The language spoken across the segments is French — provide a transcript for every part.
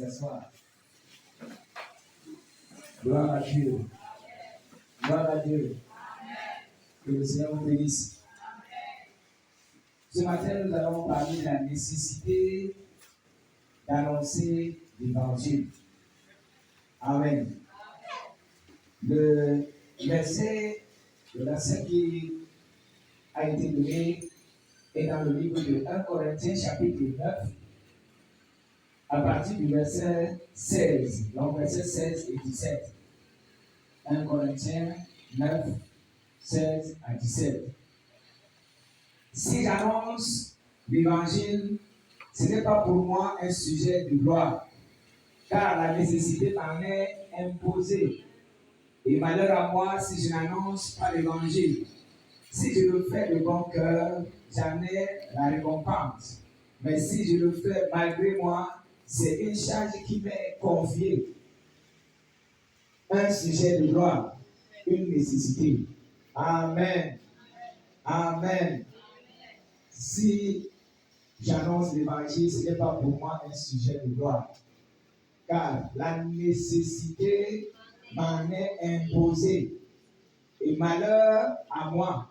vous asseoir. Gloire à Dieu. Gloire à Dieu. Que le Seigneur vous bénisse. Ce matin, nous allons parler de la nécessité d'annoncer l'évangile. Amen. Le verset qui a été donné est dans le livre de 1 Corinthiens chapitre 9, à partir du verset 16, donc verset 16 et 17. 1 Corinthiens 9, 16 à 17. Si j'annonce l'évangile, ce n'est pas pour moi un sujet de gloire, car la nécessité m'en est imposée. Et malheur à moi si je n'annonce pas l'évangile. Si je le fais de bon cœur, j'en ai la récompense. Mais si je le fais malgré moi, c'est une charge qui m'est confiée. Un sujet de gloire, une nécessité. Amen. Amen. Si j'annonce l'évangile, ce n'est pas pour moi un sujet de gloire. Car la nécessité m'en est imposée. Et malheur à moi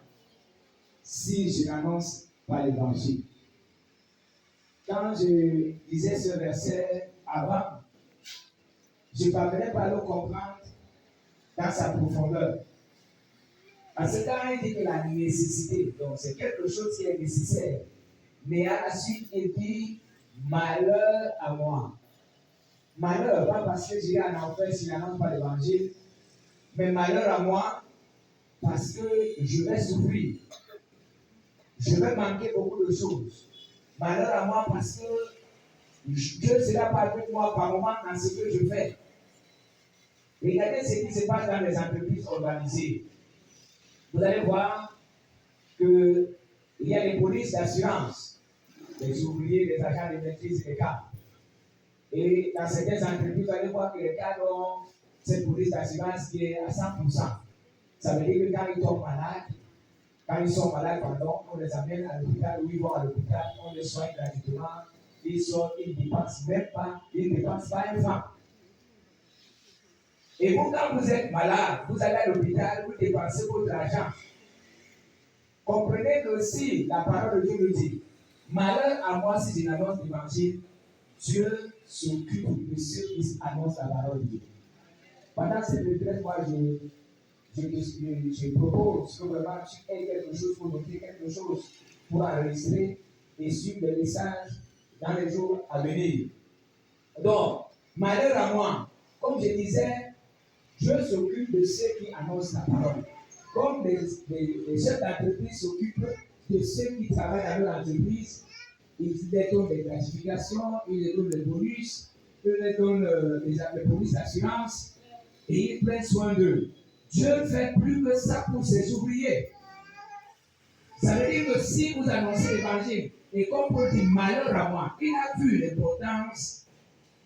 si je n'annonce pas l'évangile. Quand je disais ce verset avant, je ne parvenais pas à le comprendre dans sa profondeur. Parce que quand il dit que la nécessité, donc c'est quelque chose qui est nécessaire, mais à la suite, il dit malheur à moi. Malheur, pas parce que j'irai en enfer si je n'annonce pas l'évangile, mais malheur à moi parce que je vais souffrir. Je vais manquer beaucoup de choses. Malheur à moi parce que Dieu ne sera pas avec moi par moment dans ce que je fais. Regardez ce qui se passe dans les entreprises organisées. Vous allez voir qu'il y a les polices d'assurance, les ouvriers, les agents de maîtrise des cas. Et dans certaines entreprises, vous allez voir que les cas ont cette police d'assurance qui est à 100%. Ça veut dire que quand ils tombent malades, quand ils sont malades, on les amène à l'hôpital, ou ils vont à l'hôpital, on les soigne gratuitement, ils ne dépensent même pas, ils ne dépensent pas un franc. Et vous, quand vous êtes malade, vous allez à l'hôpital, vous dépensez votre argent. Comprenez que si la parole de Dieu nous dit, malheur à moi si je n'annonce l'évangile, Dieu s'occupe de ceux qui annoncent la parole de Dieu. Pendant cette retraite, moi, je propose que vraiment tu aies quelque chose pour noter, quelque chose pour enregistrer et suivre les messages dans les jours à venir. Donc, malheur à moi, comme je disais, Dieu s'occupe de ceux qui annoncent la parole. Comme les chefs d'entreprise s'occupent de ceux qui travaillent dans leur entreprise, ils leur donnent des gratifications, ils leur donnent des bonus, ils leur donnent les polices d'assurance et ils prennent soin d'eux. Dieu fait plus que ça pour ses ouvriers. Ça veut dire que si vous annoncez l'évangile, et comme Paul dit malheur à moi, il a vu l'importance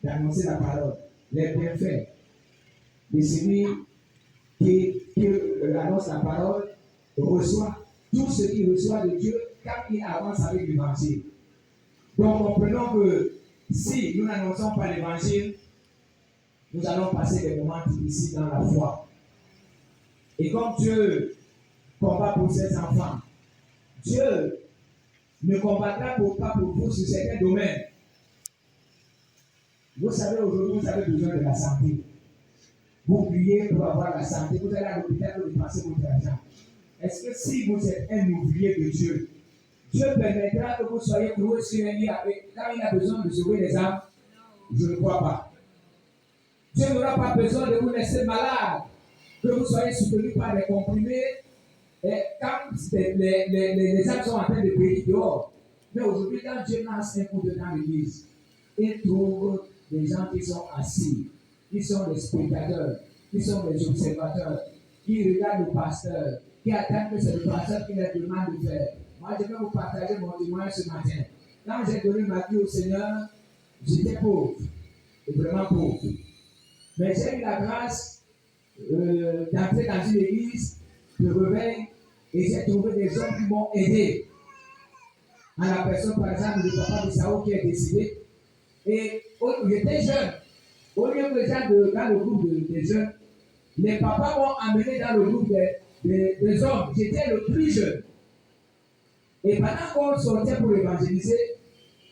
d'annoncer la parole, les bienfaits de celui qui annonce la parole, reçoit tout ce qu'il reçoit de Dieu quand il avance avec l'évangile. Donc comprenons que si nous n'annonçons pas l'évangile, nous allons passer des moments difficiles dans la foi. Et comme Dieu combat pour ses enfants, Dieu ne combattra pas pour vous sur certains domaines. Vous savez, aujourd'hui, vous avez besoin de la santé. Vous priez pour avoir la santé, vous allez à l'hôpital pour dépenser votre argent. Est-ce que si vous êtes un ouvrier de Dieu, Dieu permettra que vous soyez cloué sur un lit quand il a besoin de sauver les âmes? Je ne crois pas. Dieu n'aura pas besoin de vous laisser malade, que vous soyez soutenu par des comprimés, et quand les âmes sont en train de périr dehors. Mais aujourd'hui, quand Dieu lance un coup de dans l'église, il trouve des gens qui sont assis, qui sont des spectateurs, qui sont des observateurs, qui regardent le pasteur, qui attendent que c'est le pasteur qui leur demande de faire. Moi, je vais vous partager mon témoignage ce matin. Quand j'ai donné ma vie au Seigneur, j'étais pauvre, vraiment pauvre. Mais j'ai eu la grâce d'entrer dans une église de réveil et j'ai trouvé des hommes qui m'ont aidé. En la personne, par exemple, du papa de Sao qui est décédé, Et j'étais jeune. Au lieu que j'aille dans le groupe des jeunes, les papas m'ont amené dans le groupe des hommes. J'étais le plus jeune. Et pendant qu'on sortait pour évangéliser,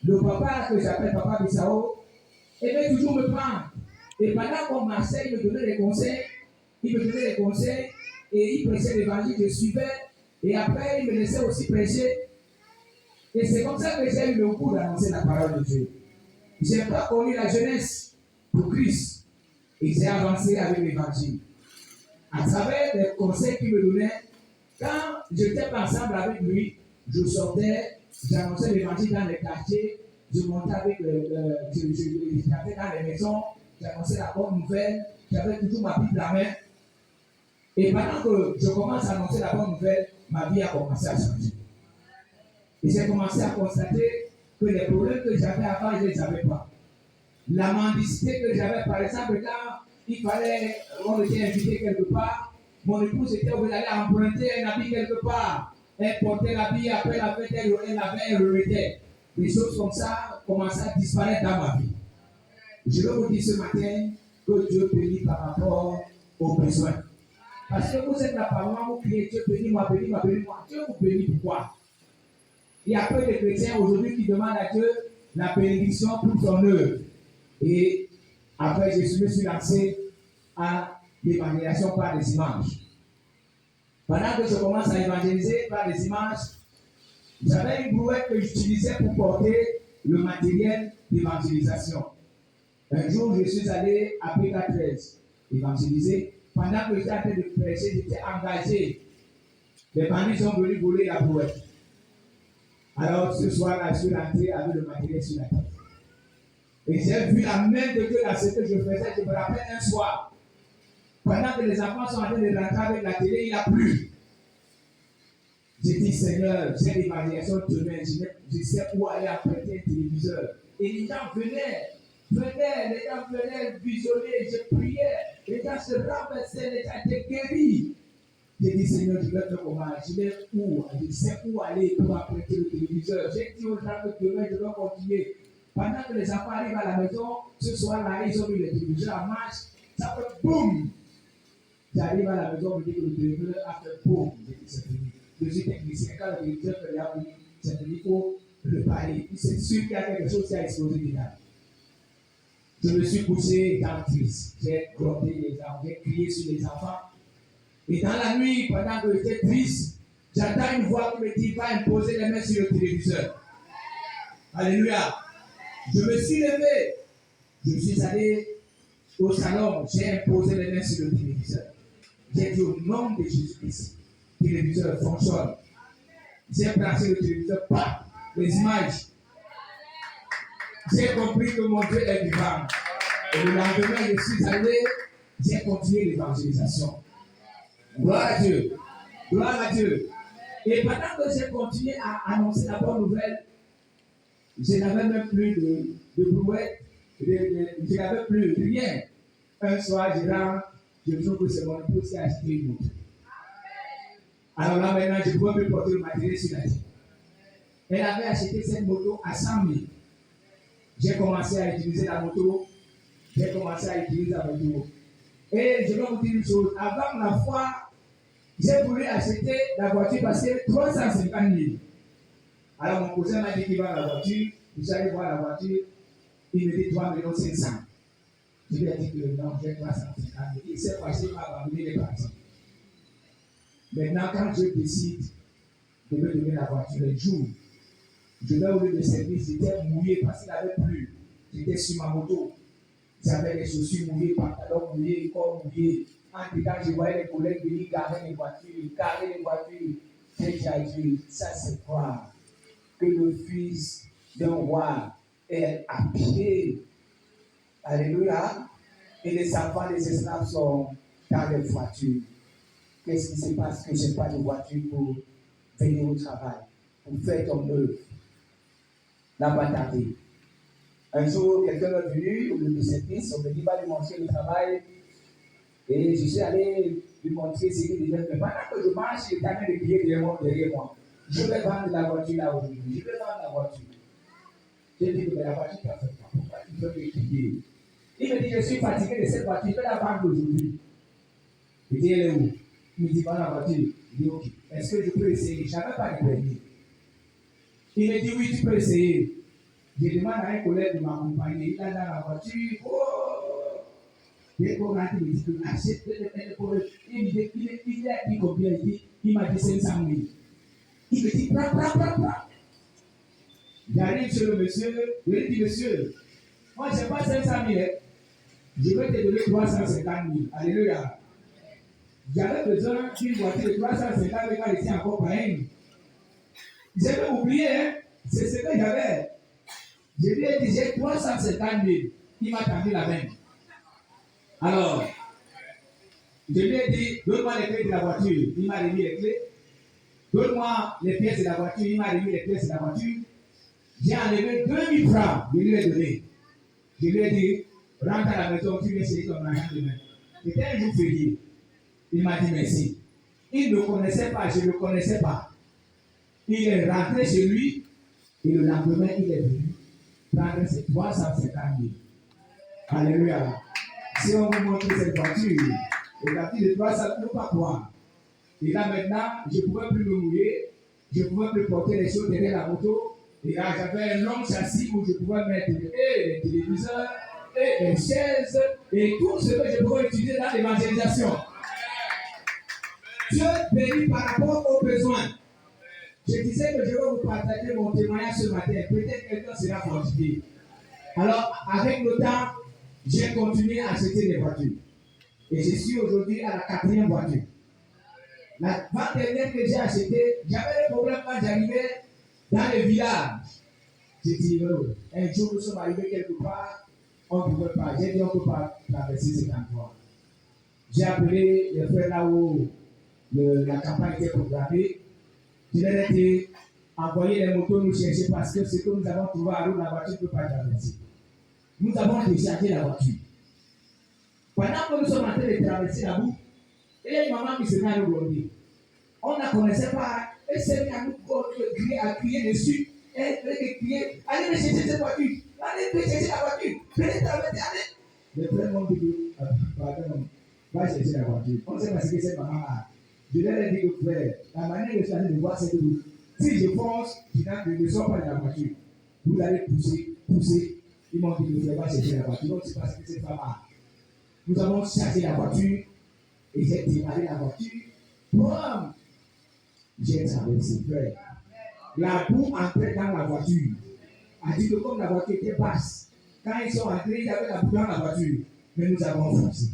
le papa que j'appelle Papa Bissao aimait toujours me prendre. Et pendant qu'on marchait, il me donnait des conseils. Il me donnait des conseils et il prêchait l'évangile, je suivais. Et après, il me laissait aussi prêcher. Et c'est comme ça que j'ai eu le goût d'annoncer la parole de Dieu. Je n'ai pas connu la jeunesse pour Christ. Et j'ai avancé avec l'évangile. À travers les conseils qu'il me donnait, quand j'étais pas ensemble avec lui, je sortais, j'annonçais l'évangile dans les quartiers, je montais avec j'allais dans les maisons, j'annonçais la bonne nouvelle, j'avais toujours ma Bible à la main. Et pendant que je commence à annoncer la bonne nouvelle, ma vie a commencé à changer. Et j'ai commencé à constater que les problèmes que j'avais avant, je ne les avais pas. La mendicité que j'avais, par exemple, quand il fallait, on était invité quelque part, mon épouse était obligée d'aller emprunter un habit quelque part. Elle portait l'habit, après la fête, elle le remettait. Des choses comme ça commençaient à disparaître dans ma vie. Je veux vous dire ce matin que Dieu bénit par rapport aux besoins. Parce que vous êtes là par moi, vous criez Dieu bénis-moi, bénis-moi, bénis-moi. Dieu vous bénit pourquoi? Il y a peu de chrétiens aujourd'hui qui demandent à Dieu la bénédiction pour son œuvre. Et après, je me suis lancé à l'évangélisation par les images. Pendant que je commence à évangéliser par les images, j'avais une brouette que j'utilisais pour porter le matériel d'évangélisation. Un jour, je suis allé à PK13 évangéliser. Pendant que j'étais en train de prêcher, j'étais engagé. Les bandits sont venus voler la brouette. Alors, ce soir-là, je suis rentré avec le matériel sur la tête. Et j'ai vu la main de Dieu dans ce que je faisais. Je me rappelle un soir, pendant que les enfants sont en train de rentrer avec la télé, il a plu. J'ai dit, Seigneur, j'ai l'évaluation demain, je sais où aller apprêter un téléviseur. Et les gens venaient, les gens venaient visionner, je priais, les gens se renversaient, les gens étaient guéris. J'ai dit, Seigneur, je vais faire comment? Je sais où aller pour apprêter le téléviseur. J'ai dit aux gens que demain, je dois continuer. Pendant que les enfants arrivent à la maison, ce soir-là, ils ont mis le téléviseur en marche, ça fait boum! J'arrive à la maison, je dis que le téléviseur a fait boum! J'ai dit, c'est fini. Je suis technicien, quand le téléviseur fait la boum, c'est fini, il faut réparer. C'est sûr qu'il y a quelque chose qui a explosé dedans. Je me suis couché dans triste. J'ai grondé les enfants, j'ai crié sur les enfants. Et dans la nuit, pendant que j'étais triste, j'entends une voix qui me dit, va imposer les mains sur le téléviseur. Alléluia! Je me suis levé, je suis allé au salon, j'ai imposé les mains sur le téléviseur. J'ai dit au nom de Jésus-Christ, le téléviseur fonctionne. J'ai placé le téléviseur, pas les images. J'ai compris que mon Dieu est vivant. Et le lendemain, je suis allé, j'ai continué l'évangélisation. Gloire à Dieu. Gloire à Dieu. Et pendant que j'ai continué à annoncer la bonne nouvelle, je n'avais même plus de brouette, je n'avais plus rien. Un soir, je rentre, je trouve que c'est mon épouse qui a acheté une moto. Alors là, maintenant, je pouvais me porter le matériel sur la tête. Elle avait acheté cette moto à 100 000. J'ai commencé à utiliser la moto. Et je vais vous dire une chose. Avant la fois, j'ai voulu acheter la voiture parce que 350 000. Alors mon cousin m'a dit qu'il va la voiture. Je suis allé voir la voiture. Il me dit 3 500 000. Je lui ai dit que non, j'ai 350 000. Il s'est passé par abandonner les parties. Maintenant, quand je décide de me donner la voiture un jour, je vais au lieu de service, j'étais mouillé parce qu'il n'avait plus. J'étais sur ma moto. J'avais les chaussures mouillées, pantalons mouillés, corps mouillés. En dedans, je voyais les collègues venir garer les voitures. J'ai dit, ça c'est quoi? Que le fils d'un roi est à pied. Alléluia. Et les enfants des esclaves sont dans les voitures. Qu'est-ce qui se passe? Que je n'ai pas de voiture pour venir au travail, pour faire ton œuvre. La bataille. Un jour, quelqu'un est venu au lieu de service, on me dit, va lui montrer le travail. Et je suis allé lui montrer ce qu'il devait faire. Pendant que je marche, il est en train de crier derrière moi. Je vais vendre la voiture là aujourd'hui. Je vais vendre la voiture. J'ai dit que la voiture, tu as fait quoi? Pourquoi chauffeur qui criait. Il me dit, je suis fatigué de cette voiture, fais la vendre aujourd'hui. Je dis, elle est où? Il me dit, voilà la voiture. Je dis, ok. Est-ce que je peux essayer? Je n'avais pas de permis. Il me dit, oui, tu peux essayer. Je demande à un collègue de m'accompagner. Il est dans la voiture. Oh! Dès qu'on a dit, il me dit, achète le il a dit combien? Il m'a dit 500 000. Il me dit, prends. J'arrive sur le monsieur, je lui dis, monsieur, moi je n'ai pas 500 000, je vais te donner 350 000. Alléluia. J'avais besoin d'une voiture de 350 000 quand j'étais encore païen. J'avais oublié, hein, c'est ce que j'avais. Je lui ai dit, j'ai 350 000. Il m'a tendu la main. Alors, je lui ai dit, donne-moi les clés de la voiture. Il m'a remis les clés. Donne-moi les pièces de la voiture. Il m'a remis les pièces de la voiture. J'ai enlevé 2000 francs. Je lui ai donné. Je lui ai dit, rentre à la maison, tu viens chercher ton argent demain. C'était un jour férié. Il m'a dit merci. Il ne me connaissait pas, je ne le connaissais pas. Il est rentré chez lui et le lendemain, il est venu prendre ses 350 000. Alléluia. Si on vous montre cette voiture, et la fille de 300 000, pas quoi. Et là maintenant, je ne pouvais plus me mouiller, je ne pouvais plus porter les choses derrière la moto. Et là, j'avais un long châssis où je pouvais mettre les téléviseurs, et les chaises, et tout ce que je pouvais utiliser dans l'évangélisation. Dieu bénit par rapport aux besoins. Je disais que je vais vous partager mon témoignage ce matin. Peut-être quelqu'un sera fortifié. Alors, avec le temps, j'ai continué à acheter des voitures. Et je suis aujourd'hui à la 4e voiture. La dernière que j'ai achetée, j'avais des problèmes quand j'arrivais dans le village. J'ai dit, un jour nous sommes arrivés quelque part, on ne pouvait pas. J'ai dit, on ne peut pas traverser cet endroit. J'ai appelé les frères là où la campagne était programmée. Je leur ai dit, envoyez les motos nous chercher parce que ce que nous avons trouvé à l'eau, la voiture ne peut pas traverser. Nous avons déchargé la voiture. Pendant que nous sommes en train de traverser la boue, il y a une maman qui se met à nous gronder. On ne la connaissait pas. Elle s'est mise à nous crier, à crier dessus. Elle criait, allez me chercher cette voiture. Allez me chercher la voiture. Venez traverser, allez. Le frère m'ont dit, pardon, va chercher la voiture. On ne sait pas ce que cette maman a. Je leur ai dit au frère, la manière de faire de voir cette route. Si je pense, je ne sors pas de la voiture. Vous allez pousser. Ils m'ont dit, le frère va chercher la voiture. On ne sait pas ce que cette femme a. Nous avons chargé la voiture et j'ai démarré la voiture. Boum! J'ai traversé, frère. La boue entrait dans la voiture. A dit que comme la voiture était basse, quand ils sont entrés, il y avait la boue dans la voiture. Mais nous avons foncé.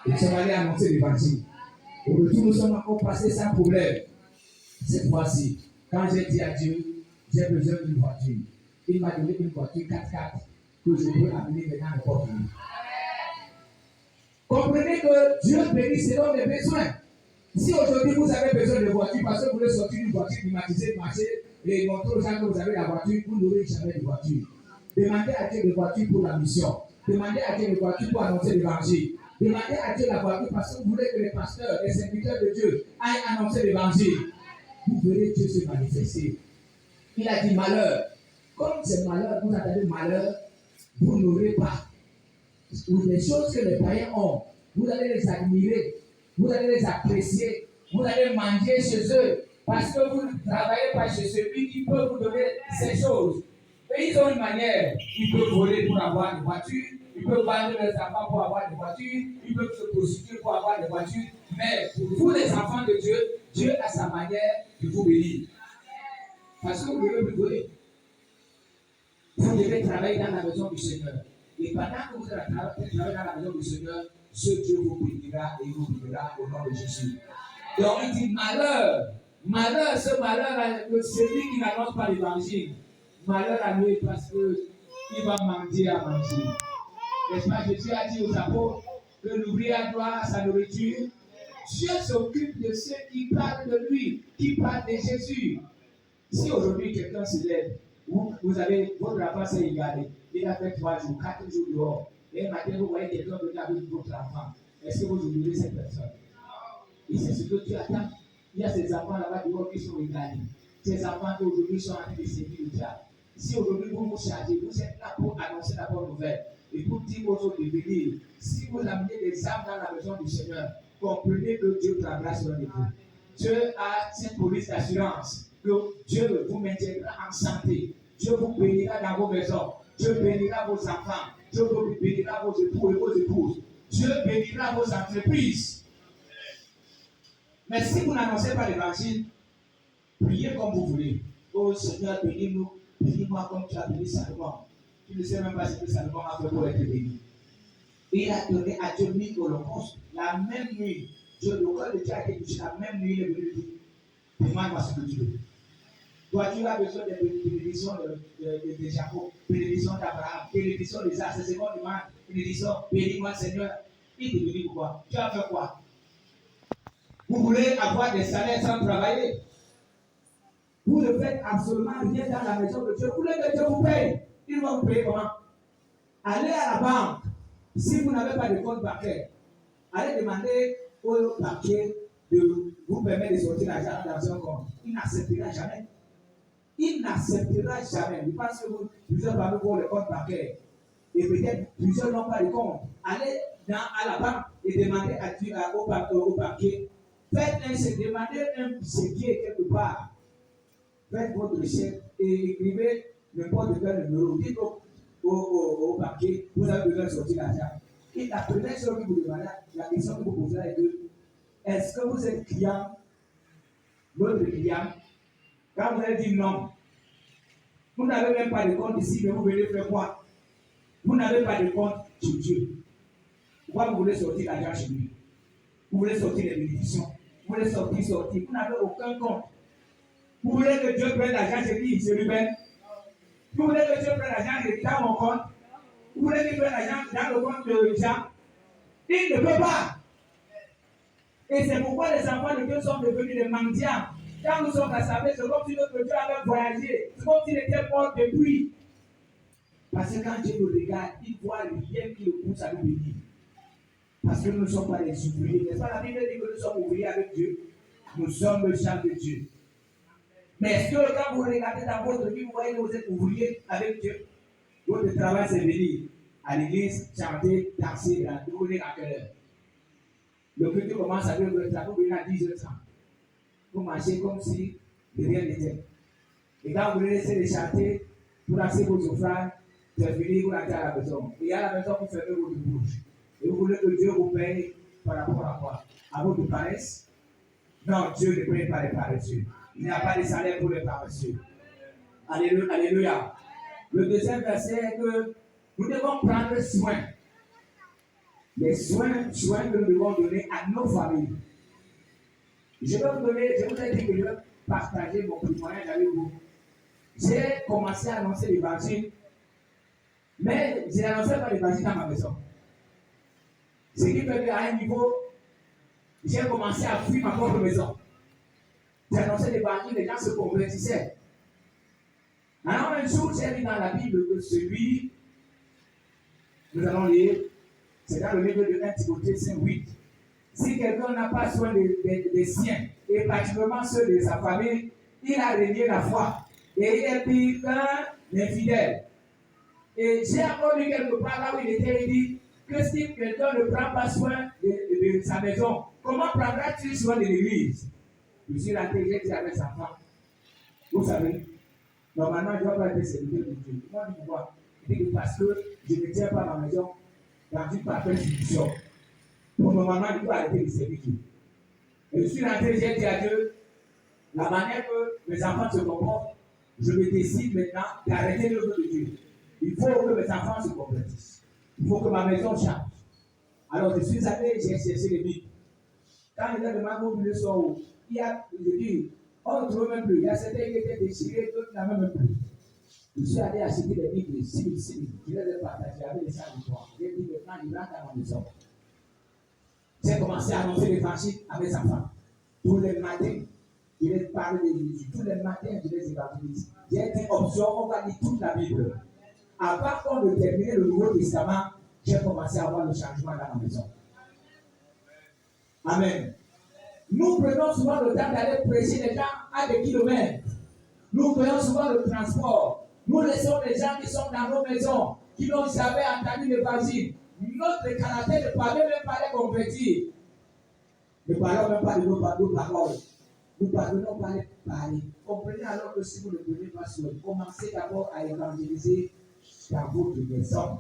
Nous sommes allés annoncer l'évangile. Au retour, nous sommes encore passés sans problème. Cette fois-ci, quand j'ai dit à Dieu, j'ai besoin d'une voiture. Il m'a donné une voiture 4x4 que je peux amener maintenant n'importe où. Comprenez que Dieu bénit selon les besoins. Si aujourd'hui vous avez besoin de voiture parce que vous voulez sortir d'une voiture climatisée, marcher et montrer aux gens que vous avez la voiture, vous n'aurez jamais de voiture. Demandez à Dieu de voiture pour la mission. Demandez à Dieu de voiture pour annoncer l'évangile. Demandez à Dieu la voiture parce que vous voulez que les pasteurs, les serviteurs de Dieu aillent annoncer l'évangile. Vous verrez Dieu se manifester. Il a dit malheur. Comme c'est malheur, vous attendez malheur, vous n'aurez pas. Les choses que les païens ont, vous allez les admirer, vous allez les apprécier, vous allez manger chez eux, parce que vous ne travaillez pas chez celui qui peut vous donner ces choses. Et ils ont une manière, ils peuvent voler pour avoir des voitures, ils peuvent vendre leurs enfants pour avoir des voitures, ils peuvent se prostituer pour avoir des voitures, mais pour vous les enfants de Dieu, Dieu a sa manière de vous bénir. Parce que vous devez vous voler. Vous devez travailler dans la maison du Seigneur. Et pendant que vous travaillez dans la maison du Seigneur, ce Dieu vous bénira et vous bénira au nom de Jésus. Donc il dit malheur, ce malheur, celui qui n'annonce pas l'évangile. Malheur à lui parce qu'il va mendier à manger. N'est-ce pas? Jésus a dit aux apôtres que l'ouvrier doit sa nourriture. Dieu s'occupe de ceux qui parlent de lui, qui parlent de Jésus. Si aujourd'hui quelqu'un se lève, vous avez votre enfant s'est égaré, il a fait 3 jours, 4 jours dehors, et un matin vous voyez quelqu'un venir avec votre enfant, est-ce que vous oubliez cette personne? Et c'est ce que Dieu attend. Il y a ces enfants là-bas dehors qui sont égarés. Ces enfants qui aujourd'hui sont en train de servir le diable. Si aujourd'hui vous vous chargez, vous êtes là pour annoncer la bonne nouvelle et pour dire aux autres de venir. Si vous amenez des âmes dans la maison du Seigneur, comprenez que Dieu travaille sur vous. Dieu a cette police d'assurance que Dieu vous maintiendra en santé. Dieu vous bénira dans vos maisons. Dieu bénira vos enfants. Dieu vous bénira vos époux et vos épouses. Dieu bénira vos entreprises. Mais si vous n'annoncez pas l'évangile, priez comme vous voulez. Oh Seigneur, bénis-nous. Bénis-moi comme tu as béni Salomon. Tu ne sais même pas ce que Salomon a fait pour être béni. Il a donné à Dieu 1000 holocaustes. La même nuit, Dieu, le cœur de Dieu a été touché. La même nuit, il est venu dire, demande-moi ce que tu veux. Toi, tu as besoin de bénédictions de Jacob, bénédictions d'Abraham, bénédictions d'Isaac. C'est ce qu'on demande. Bénédiction, bénis-moi Seigneur. Il te bénit pourquoi? Tu as fait quoi? Vous voulez avoir des salaires sans travailler? Vous ne faites absolument rien dans la maison de Dieu. Vous voulez que Dieu vous paye. Il va vous payer comment? Allez à la banque. Si vous n'avez pas de compte bancaire, allez demander au banquier de vous permettre de sortir l'argent dans un compte. Il n'acceptera jamais. Il n'acceptera jamais. Je pense que plusieurs parmi vous ont le compte bancaire. Et peut-être plusieurs n'ont pas de compte. Allez à la banque et demandez au banquier. Faites un chèque, demandez un chéquier quelque part. Faites votre chèque et écrivez n'importe quel numéro. Dites au banquier, vous avez besoin de sortir l'argent. Et la première chose que vous demandez, la question que vous posez est que est-ce que vous êtes client, votre client? Quand vous avez dit non, vous n'avez même pas de compte ici, mais vous venez faire quoi? Vous n'avez pas de compte chez Dieu. Pourquoi vous voulez sortir l'argent chez lui? Vous voulez sortir les bénédictions. Vous voulez sortir. Vous n'avez aucun compte. Vous voulez que Dieu prenne l'argent chez lui, c'est lui-même. Vous voulez que Dieu prenne l'argent dans mon compte. Vous voulez qu'il prenne l'argent dans le compte de Jean. Il ne peut pas. Et c'est pourquoi les enfants de Dieu sont devenus des mendiants. Quand nous sommes rassemblés, c'est comme si notre Dieu avait voyagé. C'est comme s'il était mort depuis. Parce que quand Dieu nous regarde, il voit rien qui le pousse à nous bénir. Parce que nous ne sommes pas des ouvriers. N'est-ce pas la Bible dit que nous sommes ouvriers avec Dieu? Nous sommes le champ de Dieu. Mais est-ce que quand vous regardez dans votre vie, vous voyez que vous êtes ouvrier avec Dieu? Votre travail, c'est venir à l'église, chanter, danser, vous venez à quelle heure? Le culte commence à 2h30, vous venez à 10h30. Vous marchez comme si de rien n'était. Et quand vous laissez les chanter, vous lancez vos offrandes, c'est fini, vous rentrez à la maison. Et à la maison, vous fermez votre bouche. Et vous voulez que Dieu vous paye par rapport à quoi? À votre paresse? Non, Dieu ne paye pas les paresseux. Il n'y a pas de salaire pour les paresseux. Alléluia. Alléluia. Le deuxième verset est que nous devons prendre soin. Les soins que nous devons donner à nos familles. Je vous ai dit que je vais partager mon témoignage avec vous. J'ai commencé à annoncer l'évangile, mais je n'annonçais pas l'évangile dans ma maison. Ce qui fait qu'à un niveau, j'ai commencé à fuir ma propre maison. J'annonçais l'évangile, les gens se convertissaient. Alors un jour, j'ai lu dans la Bible que celui, nous allons lire, c'est dans le livre de 1 Timothée 5:8. Si quelqu'un n'a pas soin des siens, et particulièrement ceux de sa famille, il a renié la foi. Et il est pire qu'un infidèle. Et j'ai encore lu quelque part là où il était dit que si quelqu'un ne prend pas soin de sa maison, comment prendra-t-il soin de l'église? Je suis rentré, j'ai dit à mes enfants, vous savez, normalement je ne dois pas être serviteur de Dieu. Moi, je vois. Il dit que parce que je ne tiens pas ma maison dans une parfaite situation. Pour normalement, je dois arrêter de servir Dieu. Et je suis rentré, j'ai dit à Dieu, la manière que mes enfants se comportent, je me décide maintenant d'arrêter l'œuvre de Dieu. Il faut que mes enfants se convertissent. Il faut que ma maison change. Alors je suis allé, j'ai cherché les Bibles. Quand les gens demandent où ils sont où, il y a, je dis, on ne trouve même plus. Il y a certains qui étaient déchirés, d'autres n'en même plus. Je suis allé acheter les Bibles, 6 000. Je les ai partagés avec les saints du soir. J'ai dit maintenant, il rentre dans ma maison. J'ai commencé à annoncer l'évangile à mes enfants. Tous les matins, je les parle de Jésus. Tous les matins, je les évangélise. J'ai dit option, on va lire toute la Bible. Avant qu'on ne termine le Nouveau Testament, j'ai commencé à voir le changement dans ma maison. Amen. Nous prenons souvent le temps d'aller prêcher les gens à des kilomètres. Nous prenons souvent le transport. Nous laissons les gens qui sont dans nos maisons, qui n'ont jamais entendu l'évangile. Notre caractère ne permet même pas de convertir. Ne parlons même pas de nos paroles. Nous pardonnons par les parler. Comprenez alors que si vous ne prenez pas soin, commencez d'abord à évangéliser dans votre maison.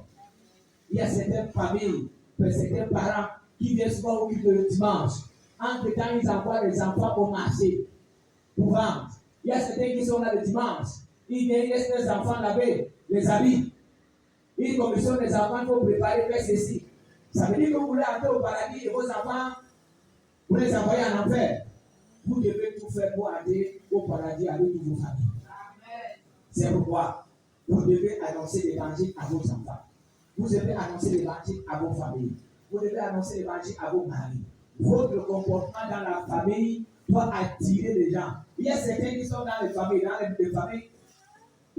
Il y a certaines familles, certains parents qui viennent souvent au culte le dimanche. Entre temps, ils envoient les enfants au marché pour vendre. Il y a certains qui sont là le dimanche. Ils viennent, laissent les enfants laver les habits. Ils commissionnent les enfants pour préparer, faire ceci. Ça veut dire que vous voulez entrer au paradis et vos enfants, vous les envoyez en enfer. Vous devez tout faire pour aller au paradis avec toutes vos familles. Amen. C'est pourquoi vous devez annoncer l'évangile à vos enfants. Vous devez annoncer l'évangile à vos familles. Vous devez annoncer l'évangile à vos maris. Votre comportement dans la famille doit attirer les gens. Il y a certains qui sont dans les familles,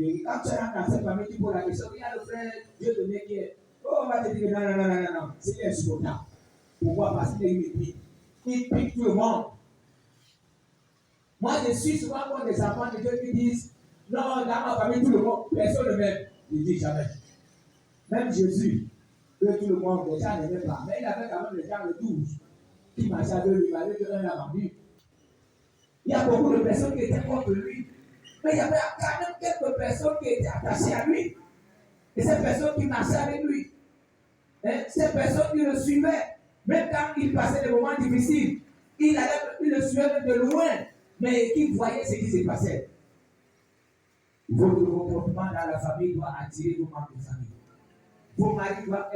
et quand tu rentres dans cette famille, tu poses la question, il y a le frère, Dieu te met qui est. Oh, on va te dire non, c'est insupportable. Pourquoi? Parce qu'il est une il pique tout le monde. Moi, je suis souvent contre des enfants de Dieu qui disent, non, dans ma famille, tout le monde, personne ne m'aime. Je dis jamais. Même Jésus, que tout le monde, les gens n'aimaient pas. Mais il avait quand même les gens de 12 qui marchaient avec lui, malgré qu'un a vendu. Il y a beaucoup de personnes qui étaient contre lui. Mais il y avait quand même quelques personnes qui étaient attachées à lui. Et ces personnes qui marchaient avec lui. Ces personnes qui le suivaient. Même quand il passait des moments difficiles, il le suivait de loin. Mais qui voyait ce qui se passait. Votre comportement dans la famille doit attirer vos membres de famille. Vos maris doivent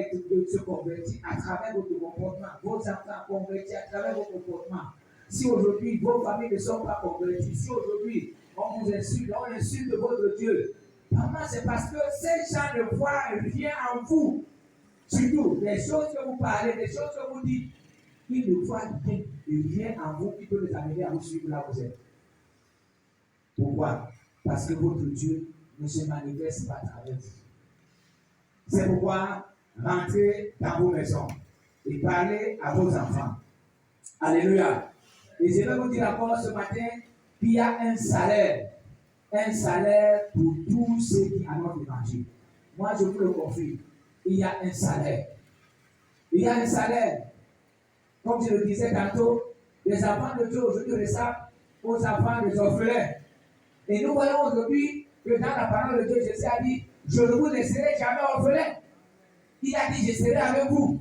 se convertir à travers votre comportement. Vos enfants convertis à travers vos comportements. Si aujourd'hui vos familles ne sont pas converties, si aujourd'hui on vous insulte, on insulte votre Dieu, vraiment c'est parce que ces gens ne voient rien en vous. Surtout, les choses que vous parlez, les choses que vous dites, ils ne voient rien en vous qui peut les amener à vous suivre là où vous êtes. Pourquoi? Parce que votre Dieu ne se manifeste pas à travers vous. C'est pourquoi rentrez dans vos maisons et parlez à vos enfants. Alléluia. Et je vais vous dire encore ce matin qu'il y a un salaire pour tous ceux qui annoncent l'évangile. Moi, je vous le confie. Il y a un salaire. Il y a un salaire. Comme je le disais tantôt, les enfants de Dieu aujourd'hui ressemblent aux enfants des orphelins. Et nous voyons aujourd'hui que dans la parole de Dieu, Jésus a dit, je ne vous laisserai jamais orphelin. Il a dit, je serai avec vous.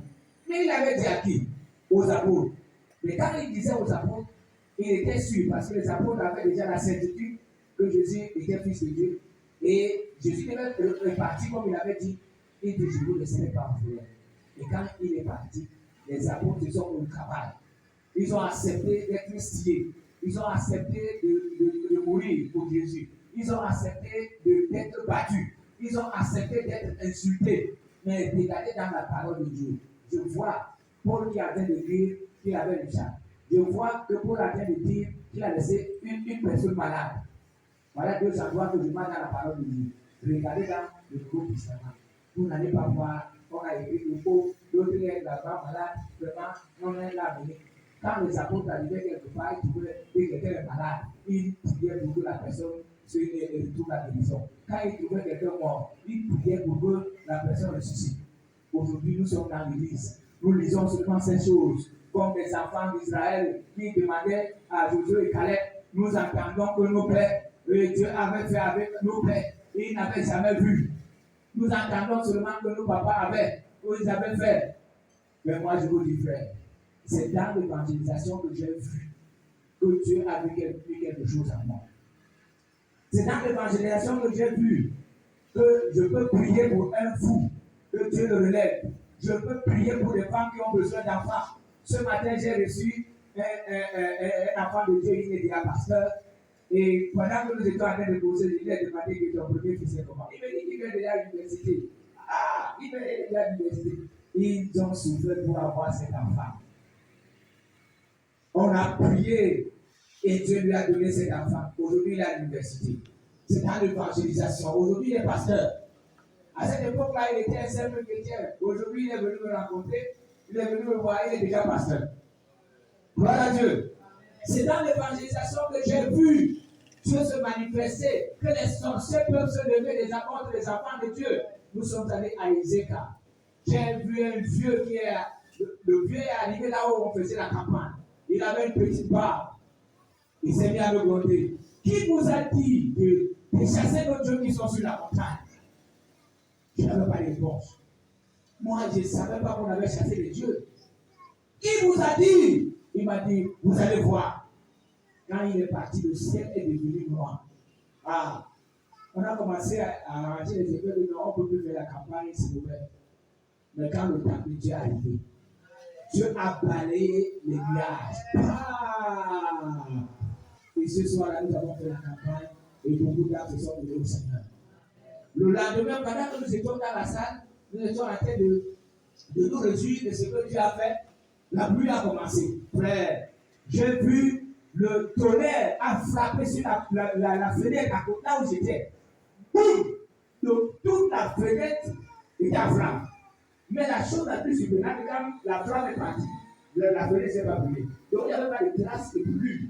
Mais il avait dit à qui? Aux apôtres. Mais quand il disait aux apôtres, il était sûr, parce que les apôtres avaient déjà la certitude que Jésus était fils de Dieu. Et Jésus devait partir comme il avait dit. Il dit, je ne vous laisserai pas orphelin. Et quand il est parti, les apôtres, ils ont eu le travail. Ils ont accepté d'être sciés. Ils ont accepté de mourir pour Jésus. Ils ont accepté d'être battus. Ils ont accepté d'être insultés. Mais regardez dans la parole de Dieu. Je vois Paul qui avait de dire qu'il avait le chat. Je vois que Paul a de dire qu'il a laissé une personne malade. Voilà deux endroits que je vois dans la parole de Dieu. Regardez dans le Nouveau Testament. Vous n'allez pas voir, on a écrit le pot, l'autre est là-bas malade, vraiment, on est là. Quand les apôtres arrivaient quelque part, ils trouvaient que quelqu'un est malade. Ils priaient pour que la personne se retrouve à la guérison. Quand ils trouvaient quelqu'un mort, ils priaient pour que la personne ressuscite. Aujourd'hui, nous sommes dans l'église. Nous lisons seulement ces choses. Comme des enfants d'Israël qui demandaient à Josué et Caleb, nous entendons que nos pères, Dieu avait fait avec nos pères, et ils n'avaient jamais vu. Nous entendons seulement que nos papas avaient, qu'ils avaient fait. Mais moi, je vous dis, frère, c'est dans l'évangélisation que j'ai vu que Dieu avait fait quelque chose en moi. C'est dans l'évangélisation que j'ai vu que je peux prier pour un fou, que Dieu le relève. Je peux prier pour des femmes qui ont besoin d'enfants. Ce matin, j'ai reçu un enfant de Dieu, il est déjà pasteur. Et pendant que nous étions en train de poser, je lui ai demandé que ton premier fils est comment. Il me dit qu'il vient déjà à l'université. Ah, il vient déjà à l'université. Ils ont souffert pour avoir cet enfant. On a prié et Dieu lui a donné cet enfant. Aujourd'hui, il est à l'université. C'est dans l'évangélisation. Aujourd'hui, il est pasteur. À cette époque-là, il était un simple chrétien. Aujourd'hui, il est venu me rencontrer. Il est venu me voir, il est déjà pasteur. Gloire à Dieu. C'est dans l'évangélisation que j'ai vu Dieu se manifester, que les sorciers peuvent se lever, les apôtres, les enfants de Dieu. Nous sommes allés à Ézéchiel. J'ai vu un vieux qui est, le vieux est arrivé là où on faisait la campagne. Il avait une petite barbe. Il s'est mis à me gronder. Qui vous a dit de chasser nos dieux qui sont sur la montagne? Je n'avais pas de réponse. Moi, je ne savais pas qu'on avait chassé les dieux. Qui vous a dit? Il m'a dit, vous allez voir. Quand il est parti, le ciel est devenu noir. Ah, on a commencé à arranger les effets de non, on ne peut plus faire la campagne, c'est mauvais. Mais quand le temps de Dieu est arrivé, Dieu a balayé les nuages. Ah! Et ce soir-là, nous avons fait la campagne et beaucoup d'âmes se sont donnés au Seigneur. Le lendemain, pendant que nous étions dans la salle, nous étions en train de nous réjouir de ce que Dieu a fait. La pluie a commencé. Frère, j'ai vu le tonnerre a frappé sur la fenêtre à côté là où j'étais. Boum! Donc, toute la fenêtre était en flamme. Mais la chose la plus surprenante, quand la flamme est partie, la fenêtre s'est pas brûlée. Donc, il n'y avait pas de traces de brûlure.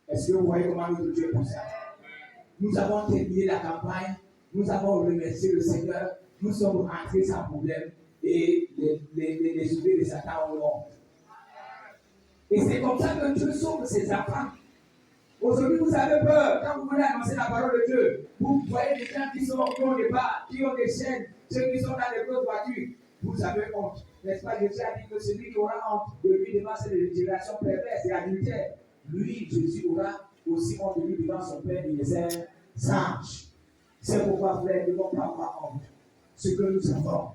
Est-ce que vous voyez comment notre Dieu est pour ça? Nous avons terminé la campagne, nous avons remercié le Seigneur, nous sommes rentrés sans problème et les souliers de Satan ont honte. Et c'est comme ça que Dieu sauve ses enfants. Aujourd'hui, vous avez peur quand vous voulez annoncer la parole de Dieu. Vous voyez des gens qui ont des barres, qui ont des chaînes, ceux qui sont dans les grosses voitures. Vous avez honte. N'est-ce pas? Jésus a dit que celui qui aura honte de lui devant cette génération perverse et adultère, lui, Jésus, aura aussi honte de lui devant son Père et les anges. C'est pourquoi, frère, ne devons pas avoir honte. Ce que nous avons